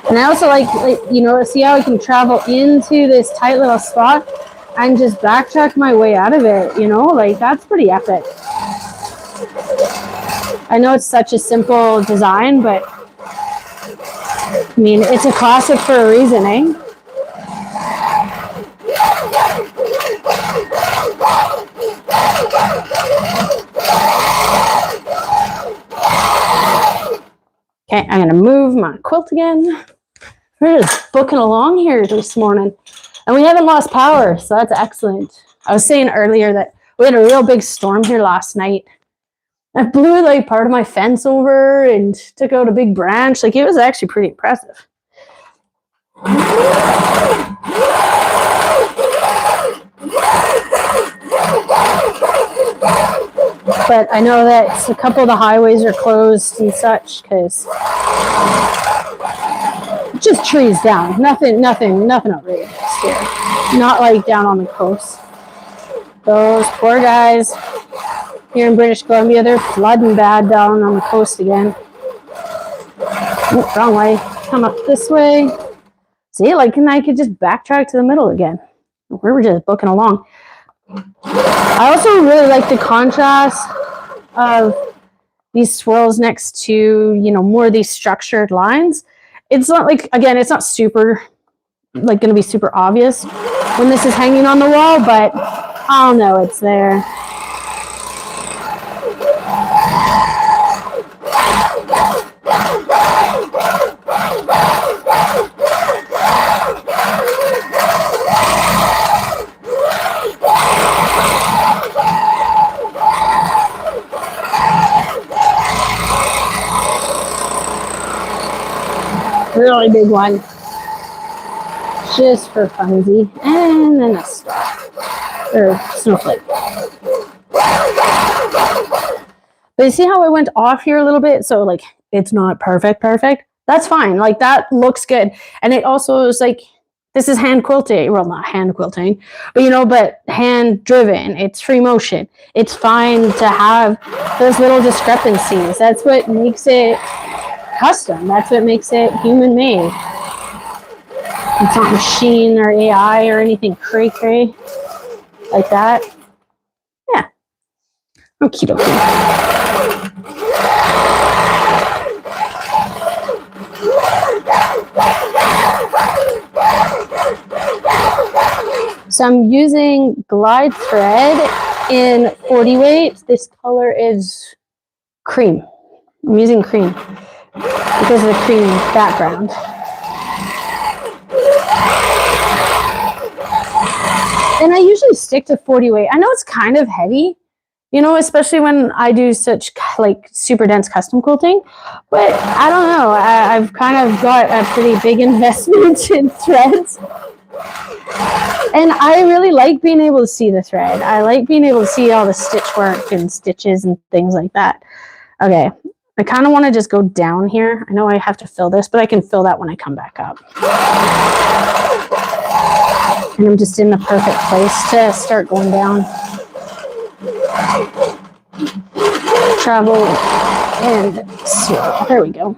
Speaker 1: And I also like, you know, see how I can travel into this tight little spot and just backtrack my way out of it, you know? Like, that's pretty epic. I know it's such a simple design, but I mean, it's a classic for a reason, eh? Okay, I'm gonna move my quilt again. We're just booking along here this morning, and we haven't lost power, so that's excellent. I was saying earlier that we had a real big storm here last night. I blew like part of my fence over and took out a big branch. Like, it was actually pretty impressive. But I know that a couple of the highways are closed and such because just trees down. Nothing outrageous here. Not like down on the coast. Those poor guys here in British Columbia, they're flooding bad down on the coast again. Oh, wrong way. Come up this way. See, like, and I could just backtrack to the middle again. We were just booking along. I also really like the contrast of these swirls next to, you know, more of these structured lines. It's not like, again, it's not super, like, going to be super obvious when this is hanging on the wall, but I'll know it's there. Really big one, just for funsy, and then a star or snowflake. But you see how I went off here a little bit? So like it's not perfect. That's fine. Like that looks good, and it also is like this is hand quilting. Well, not hand quilting, but you know, but hand driven. It's free motion. It's fine to have those little discrepancies. That's what makes it custom. That's what makes it human made. It's not machine or AI or anything cray like that. Yeah. Okie dokie. So I'm using glide thread in 40 weight. This color is cream. I'm using cream because of the cream background. And I usually stick to 40 weight. I know it's kind of heavy, you know, especially when I do such like super dense custom quilting, but I don't know. I've kind of got a pretty big investment in threads. And I really like being able to see the thread. I like being able to see all the stitch work and stitches and things like that. Okay, I kind of want to just go down here. I know I have to fill this, but I can fill that when I come back up. And I'm just in the perfect place to start going down. Travel and swirl. There we go.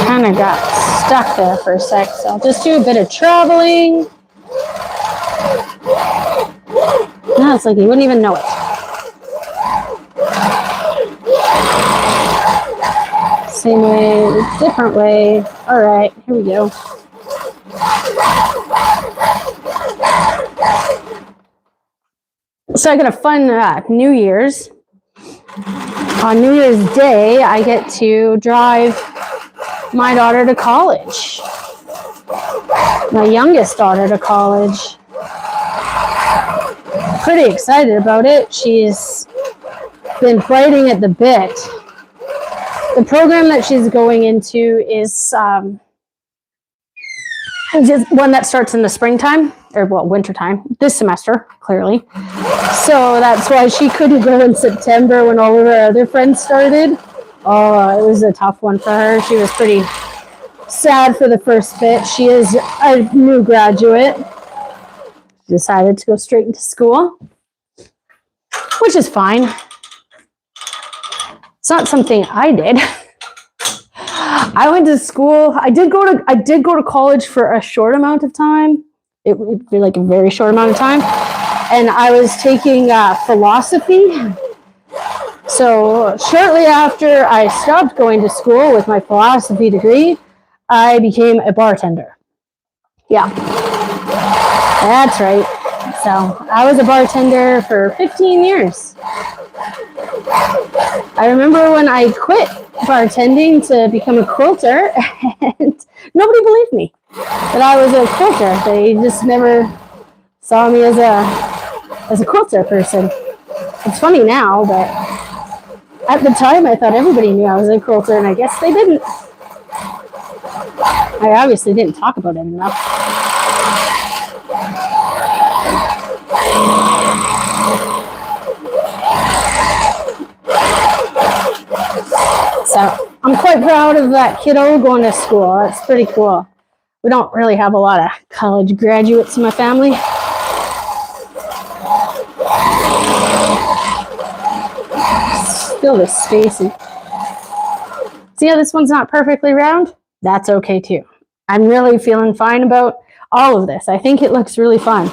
Speaker 1: Kind of got stuck there for a sec, so I'll just do a bit of traveling. No, it's like you wouldn't even know it. Same way, different way. All right, here we go. So I got a fun New Year's. On New Year's Day, I get to drive my daughter to college. My youngest daughter to college. Pretty excited about it. She's been biting at the bit. The program that she's going into is just one that starts in the springtime, or well, wintertime, this semester, clearly. So that's why she couldn't go in September when all of her other friends started. Oh, it was a tough one for her. She was pretty sad for the first bit. She is a new graduate. She decided to go straight into school, which is fine. It's not something I did. I went to school. I did go to college for a short amount of time. It would be like a very short amount of time. And I was taking philosophy. So shortly after I stopped going to school with my philosophy degree, I became a bartender. Yeah, that's right. So I was a bartender for 15 years. I remember when I quit bartending to become a quilter, and nobody believed me that I was a quilter. They just never saw me as a quilter person. It's funny now, but at the time I thought everybody knew I was a quilter, and I guess they didn't. I obviously didn't talk about it enough. So I'm quite proud of that kiddo going to school. That's pretty cool. We don't really have a lot of college graduates in my family. Fill this space. And see how this one's not perfectly round? That's okay too. I'm really feeling fine about all of this. I think it looks really fun.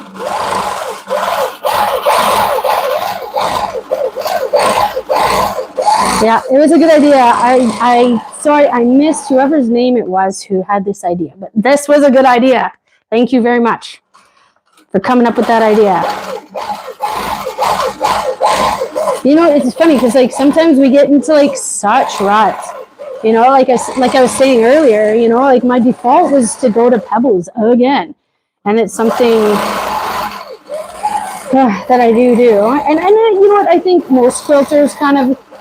Speaker 1: Yeah, it was a good idea. Sorry, I missed whoever's name it was who had this idea, but this was a good idea. Thank you very much for coming up with that idea. You know, it's funny because like sometimes we get into like such ruts. You know, like I was saying earlier, you know, like my default was to go to Pebbles again, and it's something that I do. And you know what? I think most quilters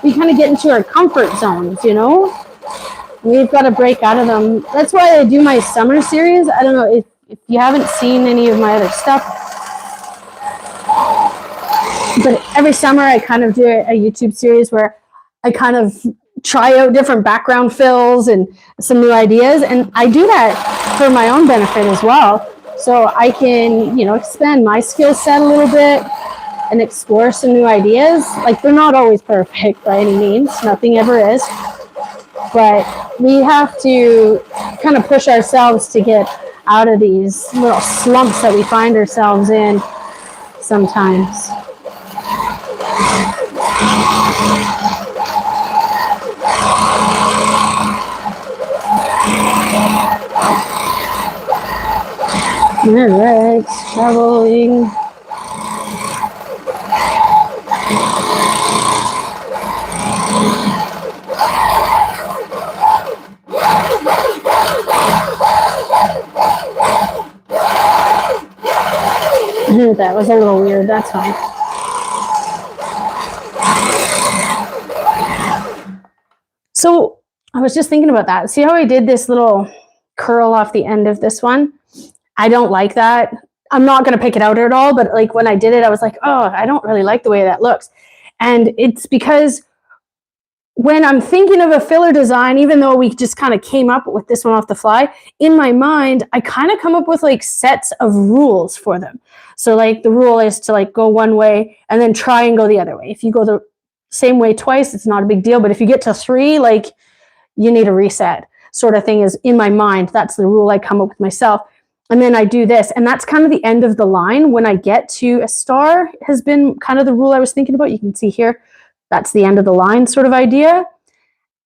Speaker 1: we kind of get into our comfort zones, you know? We've got to break out of them. That's why I do my summer series. I don't know if you haven't seen any of my other stuff, but every summer I kind of do a YouTube series where I kind of try out different background fills and some new ideas. And I do that for my own benefit as well. So I can, you know, expand my skill set a little bit and explore some new ideas. Like they're not always perfect by any means. Nothing ever is. But we have to kind of push ourselves to get out of these little slumps that we find ourselves in sometimes. All right, traveling. That was a little weird, that's fine. So I was just thinking about that. See how I did this little curl off the end of this one? I don't like that. I'm not going to pick it out at all, but like when I did it, I was like, oh, I don't really like the way that looks. And it's because when I'm thinking of a filler design, even though we just kind of came up with this one off the fly, in my mind, I kind of come up with like sets of rules for them. So like the rule is to like go one way and then try and go the other way. If you go the same way twice, it's not a big deal. But if you get to 3, like you need a reset sort of thing is in my mind. That's the rule I come up with myself. And then I do this. And that's kind of the end of the line. When I get to a star has been kind of the rule I was thinking about. You can see here, that's the end of the line sort of idea.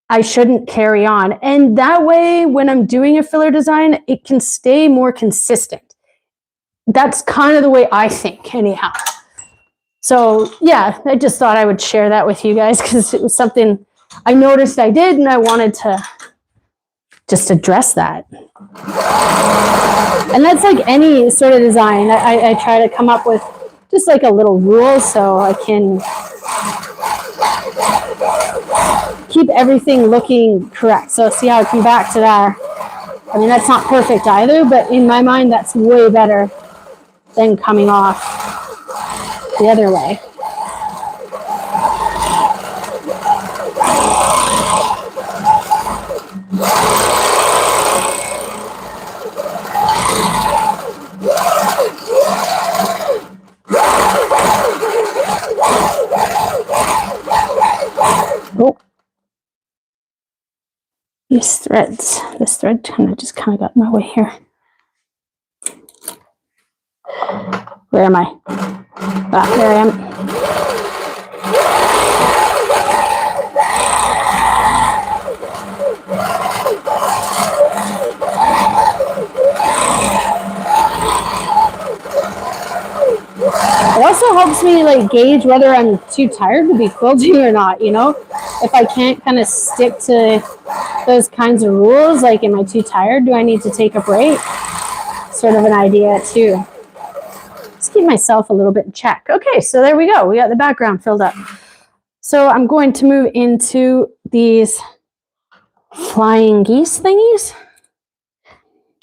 Speaker 1: I shouldn't carry on. And that way, when I'm doing a filler design, it can stay more consistent. That's kind of the way I think, anyhow. So yeah, I just thought I would share that with you guys because it was something I noticed I did and I wanted to just address that. And that's like any sort of design. I try to come up with just like a little rule so I can keep everything looking correct. So see how I come back to that. I mean, that's not perfect either, but in my mind, that's way better than coming off the other way. Oh, this thread kind of just got in my way here. Where am I? Ah, there I am. It also helps me like gauge whether I'm too tired to be quilting or not, you know? If I can't kind of stick to those kinds of rules, like am I too tired? Do I need to take a break? Sort of an idea too. Just keep myself a little bit in check. Okay, so there we go. We got the background filled up. So I'm going to move into these flying geese thingies.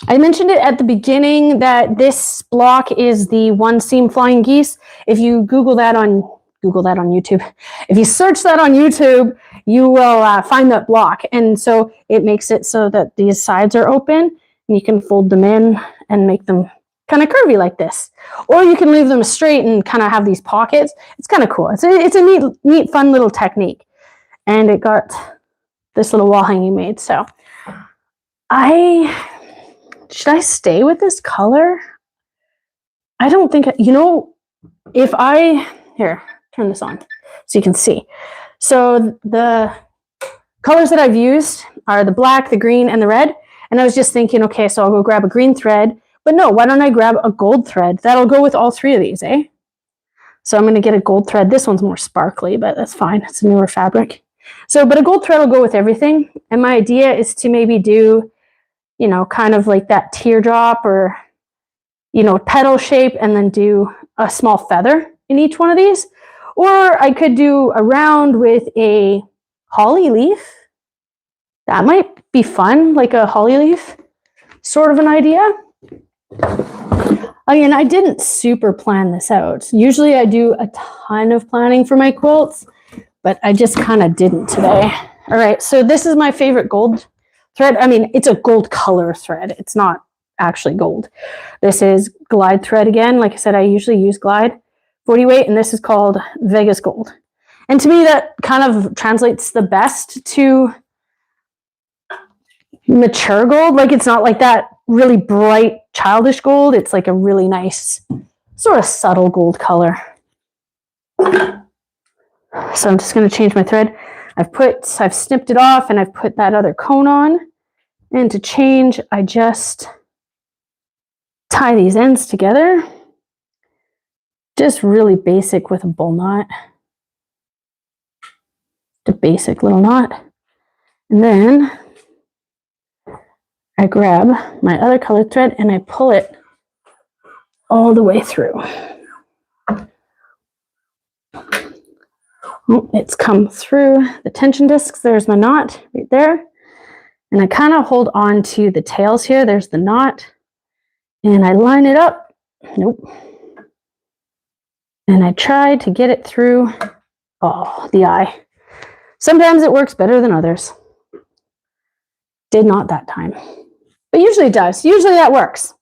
Speaker 1: I mentioned it at the beginning that this block is the one seam flying geese. If you Google that on YouTube, if you search that on YouTube, you will find that block. And so it makes it so that these sides are open and you can fold them in and make them kind of curvy like this. Or you can leave them straight and kind of have these pockets. It's kind of cool. It's a neat, fun little technique. And it got this little wall hanging made. So should I stay with this color? I don't think, if here, turn this on so you can see. So the colors that I've used are the black, the green, and the red. And I was just thinking, okay, so I'll go grab a green thread. But no, why don't I grab a gold thread? That'll go with all three of these, eh? So I'm going to get a gold thread. This one's more sparkly, but that's fine. It's a newer fabric. So, but a gold thread will go with everything. And my idea is to maybe do, kind of like that teardrop or, petal shape, and then do a small feather in each one of these. Or I could do a round with a holly leaf. That might be fun, like a holly leaf sort of an idea. Again, I didn't super plan this out. Usually I do a ton of planning for my quilts, but I just kind of didn't today. All right, so this is my favorite gold thread. I mean, it's a gold color thread. It's not actually gold. This is Glide thread again. Like I said, I usually use Glide 40 weight, and this is called Vegas Gold. And to me, that kind of translates the best to mature gold. Like, it's not like that really bright, childish gold. It's like a really nice, sort of subtle gold color. So I'm just going to change my thread. I've snipped it off, and I've put that other cone on. And to change, I just tie these ends together. Just really basic with a bull knot. The basic little knot. And then I grab my other colored thread and I pull it all the way through. Oh, it's come through the tension discs. There's my knot right there. And I kind of hold on to the tails here. There's the knot. And I line it up. Nope. And I try to get it through, the eye. Sometimes it works better than others. Did not that time. But usually it does. Usually that works.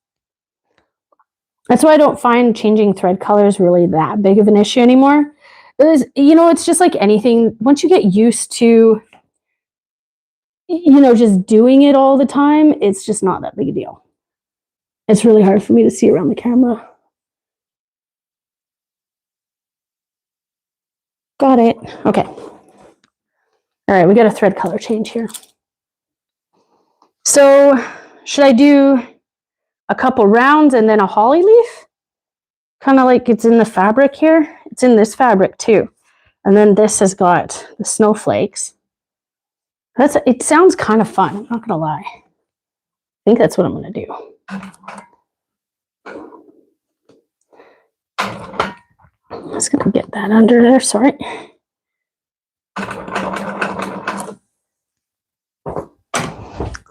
Speaker 1: That's why I don't find changing thread colors really that big of an issue anymore. Because, it's just like anything. Once you get used to, just doing it all the time, it's just not that big a deal. It's really hard for me to see around the camera. Got it. Okay. All right, we got a thread color change here. So should I do a couple rounds and then a holly leaf? Kind of like it's in the fabric here. It's in this fabric too. And then this has got the snowflakes. It sounds kind of fun, I'm not gonna lie. I think that's what I'm gonna do. I'm just gonna get that under there, sorry.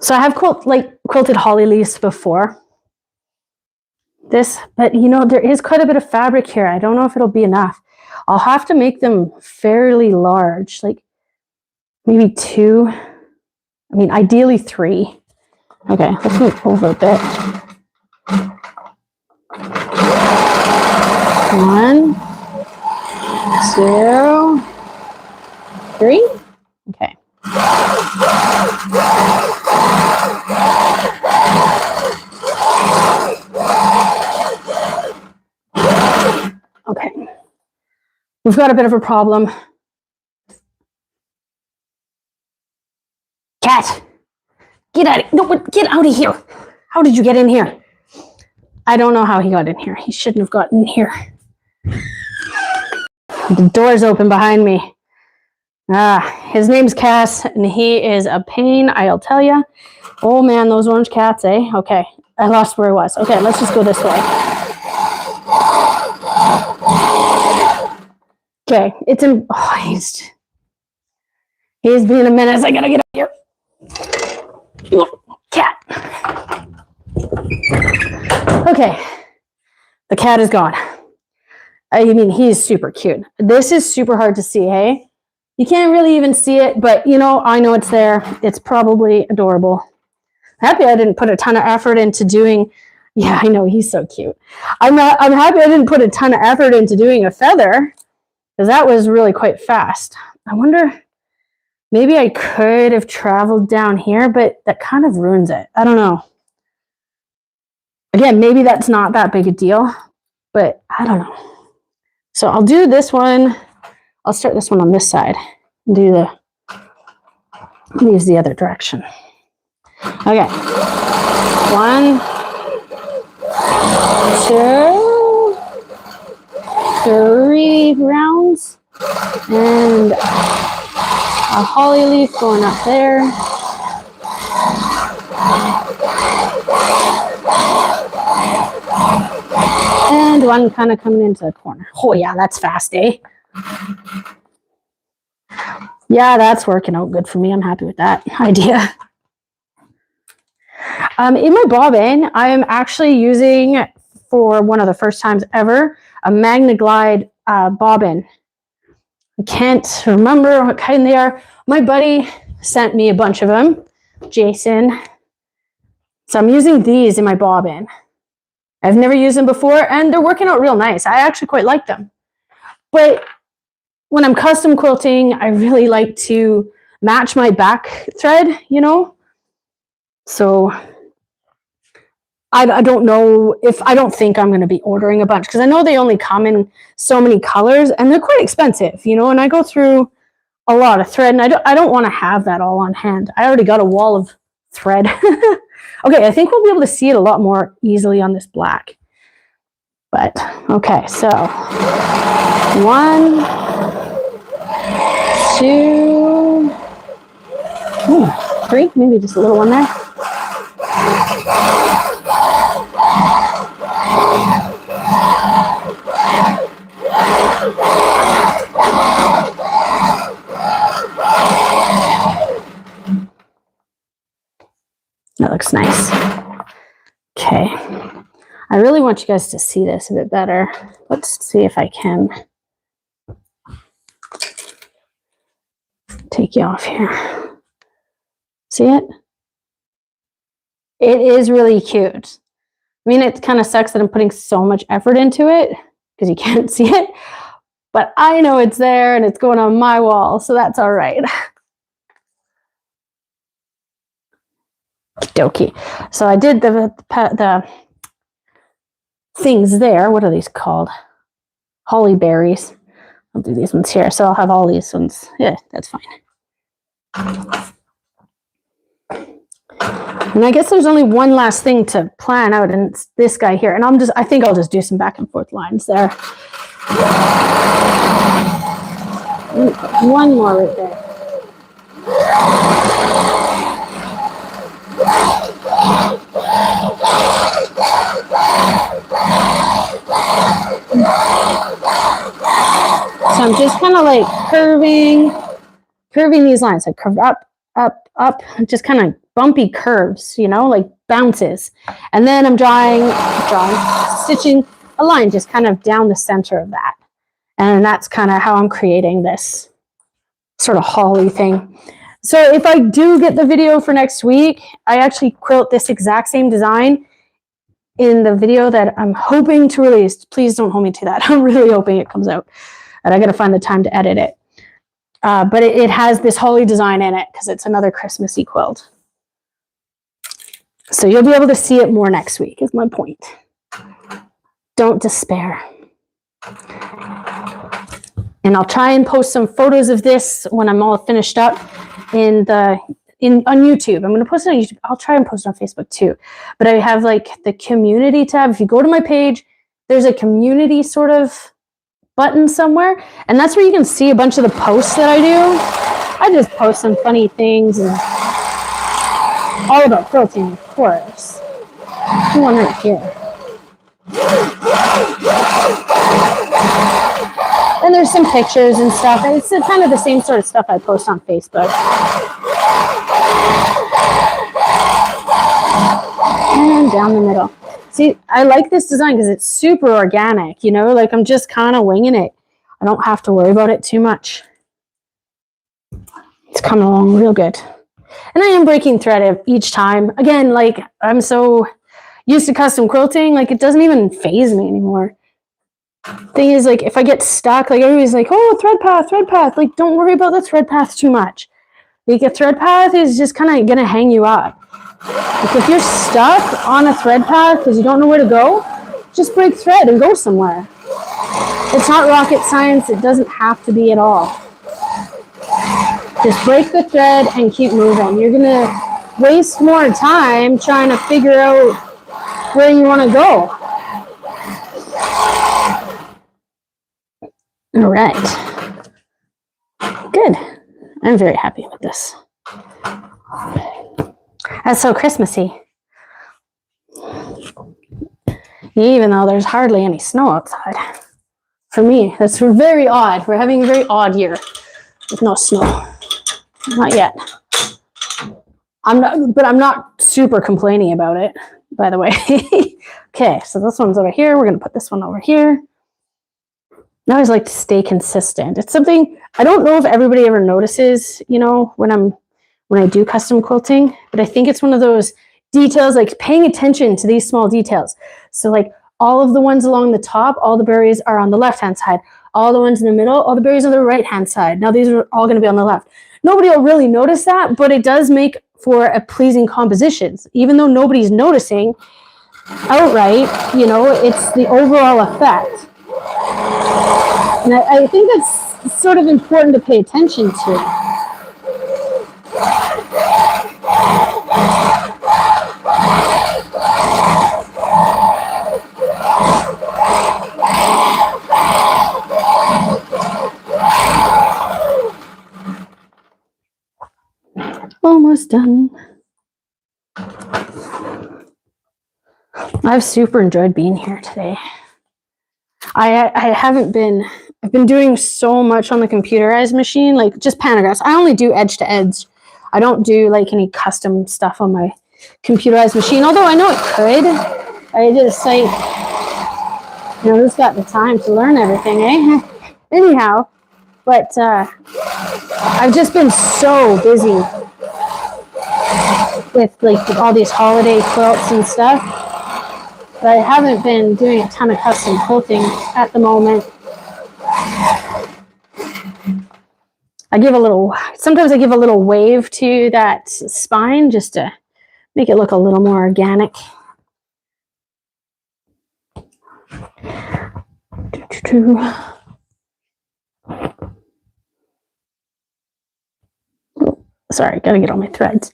Speaker 1: So I have quilted holly leaves before this, but there is quite a bit of fabric here. I don't know if it'll be enough. I'll have to make them fairly large, like maybe 2. I mean, ideally 3. Okay, let's move over a bit. 1, 2, 3. Okay. Okay. We've got a bit of a problem. Cat, get out of here. How did you get in here? I don't know how he got in here. He shouldn't have gotten in here. The door's open behind me. His name's Cass, and he is a pain, I'll tell you. Oh man, those orange cats, eh? Okay, I lost where I was. Okay, let's just go this way. Okay, it's in. Oh, he's being a menace. I gotta get out of here. Cat. Okay, the cat is gone. I mean, he's super cute. This is super hard to see, hey? You can't really even see it, but you know, I know it's there. It's probably adorable. Happy I didn't put a ton of effort into doing, yeah, I know, he's so cute. I'm happy I didn't put a ton of effort into doing a feather, because that was really quite fast. I wonder, maybe I could have traveled down here, but that kind of ruins it. I don't know. Again, maybe that's not that big a deal, but I don't know. So I'll do this one. I'll start this one on this side and do the leaves the other direction. Okay. 1, 2, 3 rounds, and a holly leaf going up there. And one kind of coming into the corner. Oh yeah, that's fast, eh? Yeah, that's working out good for me. I'm happy with that idea. In my bobbin, I am actually using, for one of the first times ever, a Magna Glide bobbin. I can't remember what kind they are. My buddy sent me a bunch of them, Jason. So I'm using these in my bobbin. I've never used them before, and they're working out real nice. I actually quite like them. But when I'm custom quilting, I really like to match my back thread, you know? So I don't know if, I don't think I'm going to be ordering a bunch, because I know they only come in so many colors, and they're quite expensive, you know? And I go through a lot of thread, and I don't want to have that all on hand. I already got a wall of thread. Okay, I think we'll be able to see it a lot more easily on this black. But, okay, so 1, 2, 3, maybe just a little one there. That looks nice. Okay. I really want you guys to see this a bit better. Let's see if I can take you off here. See it? It is really cute. I mean, it kind of sucks that I'm putting so much effort into it because you can't see it, but I know it's there and it's going on my wall, so that's all right. Okie dokie. So I did the things there. What are these called? Holly berries. I'll do these ones here. So I'll have all these ones. Yeah, that's fine. And I guess there's only one last thing to plan out, and it's this guy here. And I think I'll just do some back and forth lines there. One more right there. So I'm just kind of like curving these lines. I curve up, up, up, just kind of bumpy curves, you know, like bounces. And then I'm stitching a line just kind of down the center of that. And that's kind of how I'm creating this sort of holly thing. So if I do get the video for next week, I actually quilt this exact same design in the video that I'm hoping to release. Please don't hold me to that. I'm really hoping it comes out. And I got to find the time to edit it. But it has this holly design in it because it's another Christmassy quilt. So you'll be able to see it more next week is my point. Don't despair. And I'll try and post some photos of this when I'm all finished up on YouTube. I'm going to post it on YouTube. I'll try and post it on Facebook too. But I have like the community tab. If you go to my page, there's a community sort of button somewhere. And that's where you can see a bunch of the posts that I do. I just post some funny things and all about quilting, of course. There's one right here. And there's some pictures and stuff. And it's kind of the same sort of stuff I post on Facebook. And down the middle. See, I like this design because it's super organic, you know, like I'm just kind of winging it. I don't have to worry about it too much. It's coming along real good. And I am breaking thread each time. Again, like I'm so used to custom quilting, like it doesn't even faze me anymore. Thing is, like if I get stuck, like everybody's like, oh, thread path. Like don't worry about the thread path too much. Like a thread path is just kind of gonna hang you up. Like if you're stuck on a thread path because you don't know where to go, just break thread and go somewhere. It's not rocket science. It doesn't have to be at all. Just break the thread and keep moving. You're gonna waste more time trying to figure out where you want to go. All right. Good. I'm very happy with this. That's so Christmassy. Even though there's hardly any snow outside. For me, that's very odd. We're having a very odd year with no snow. Not yet. I'm not super complaining about it, by the way. Okay, so this one's over here. We're going to put this one over here. I always like to stay consistent. It's something I don't know if everybody ever notices, you know, when I do custom quilting, but I think it's one of those details, like paying attention to these small details. So like all of the ones along the top, all the berries are on the left-hand side. All the ones in the middle, all the berries on the right-hand side. Now these are all going to be on the left. Nobody will really notice that, but it does make for a pleasing composition. Even though nobody's noticing outright, you know, it's the overall effect. And I think that's sort of important to pay attention to. Almost done. I've super enjoyed being here today. I've been doing so much on the computerized machine, like just pantographs. I only do edge to edge. I don't do like any custom stuff on my computerized machine, although I know it could. I just like, you know, who's got the time to learn everything, eh? Anyhow, but I've just been so busy with like all these holiday quilts and stuff, but I haven't been doing a ton of custom quilting at the moment. Sometimes I give a little wave to that spine just to make it look a little more organic. Sorry, gotta get all my threads.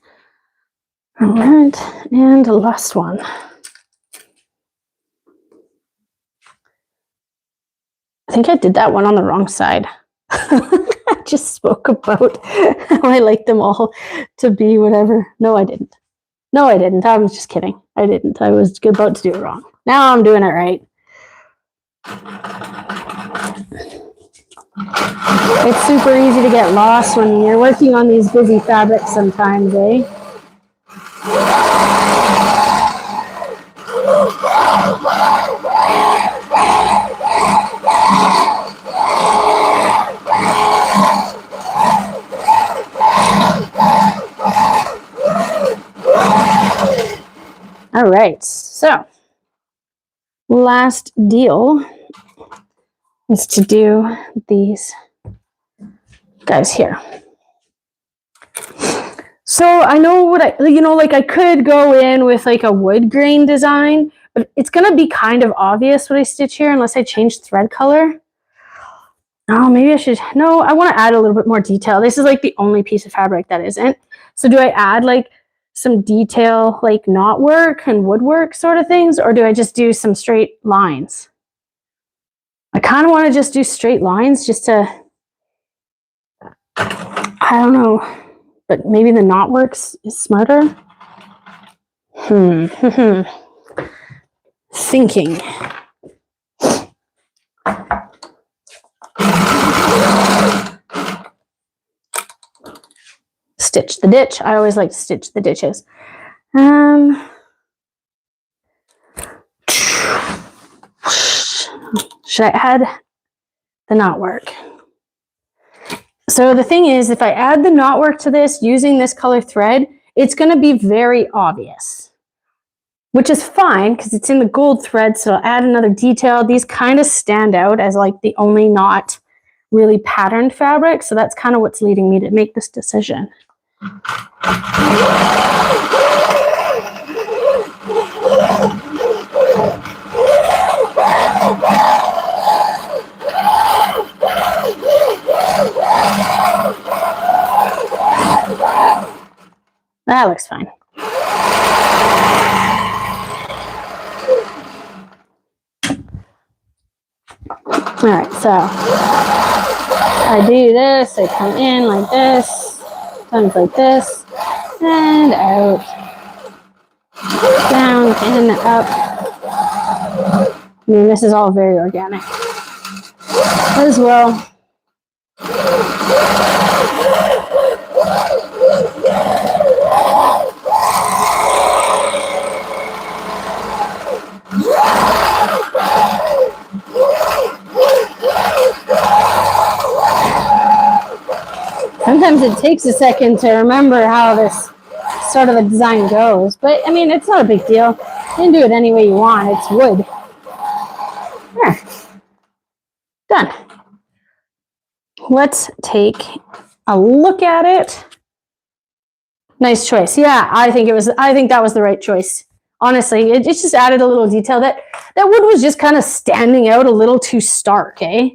Speaker 1: All right, and the last one. I think I did that one on the wrong side. I just spoke about how I like them all to be whatever. No, I didn't. I was just kidding. I didn't. I was about to do it wrong. Now I'm doing it right. It's super easy to get lost when you're working on these busy fabrics sometimes, eh? All right, so last deal is to do these guys here. So I know what I could go in with like a wood grain design, but it's going to be kind of obvious what I stitch here unless I change thread color. Oh, maybe I should. No, I want to add a little bit more detail. This is like the only piece of fabric that isn't. So do I add like some detail, like knot work and woodwork sort of things, or do I just do some straight lines? I kind of want to just do straight lines just to, I don't know, but maybe the knot works is smarter. Thinking. Stitch the ditch. I always like to stitch the ditches. Should I add the knotwork? So the thing is, if I add the knotwork to this using this color thread, it's going to be very obvious, which is fine because it's in the gold thread. So I'll add another detail. These kind of stand out as like the only not really patterned fabric. So that's kind of what's leading me to make this decision. That looks fine. All right, so I do this, I come in like this, sometimes like this, and out, down and up. I mean, this is all very organic as well. Sometimes it takes a second to remember how this sort of a design goes, but I mean, it's not a big deal. You can do it any way you want. It's wood. There. Done. Let's take a look at it. Nice choice. Yeah, I think that was the right choice. Honestly, it just added a little detail. That wood was just kind of standing out a little too stark, eh?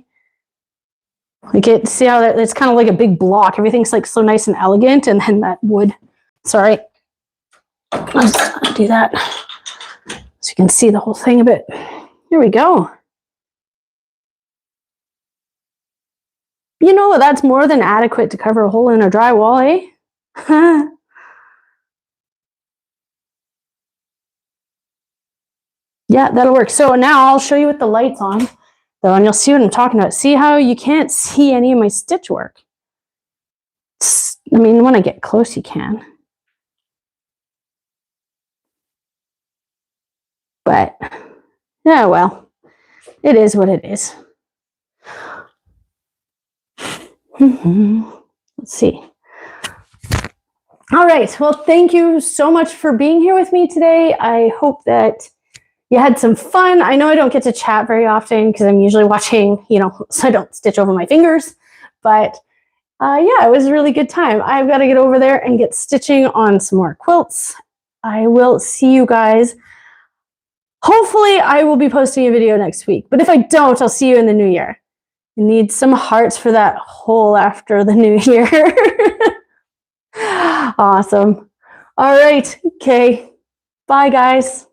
Speaker 1: Like see how it's kind of like a big block. Everything's like so nice and elegant, and then that wood. Sorry, I'll just do that so you can see the whole thing a bit. Here we go. You know, that's more than adequate to cover a hole in a drywall, eh? Yeah, that'll work. So now I'll show you with the lights on, though, and you'll see what I'm talking about. See how you can't see any of my stitch work? I mean, when I get close, you can. But, yeah, well, it is what it is. Let's see. All right. Well, thank you so much for being here with me today. I hope that you had some fun. I know I don't get to chat very often because I'm usually watching, you know, so I don't stitch over my fingers. But yeah, it was a really good time. I've got to get over there and get stitching on some more quilts. I will see you guys. Hopefully, I will be posting a video next week. But if I don't, I'll see you in the new year. I need some hearts for that hole after the new year. Awesome. All right. Okay. Bye, guys.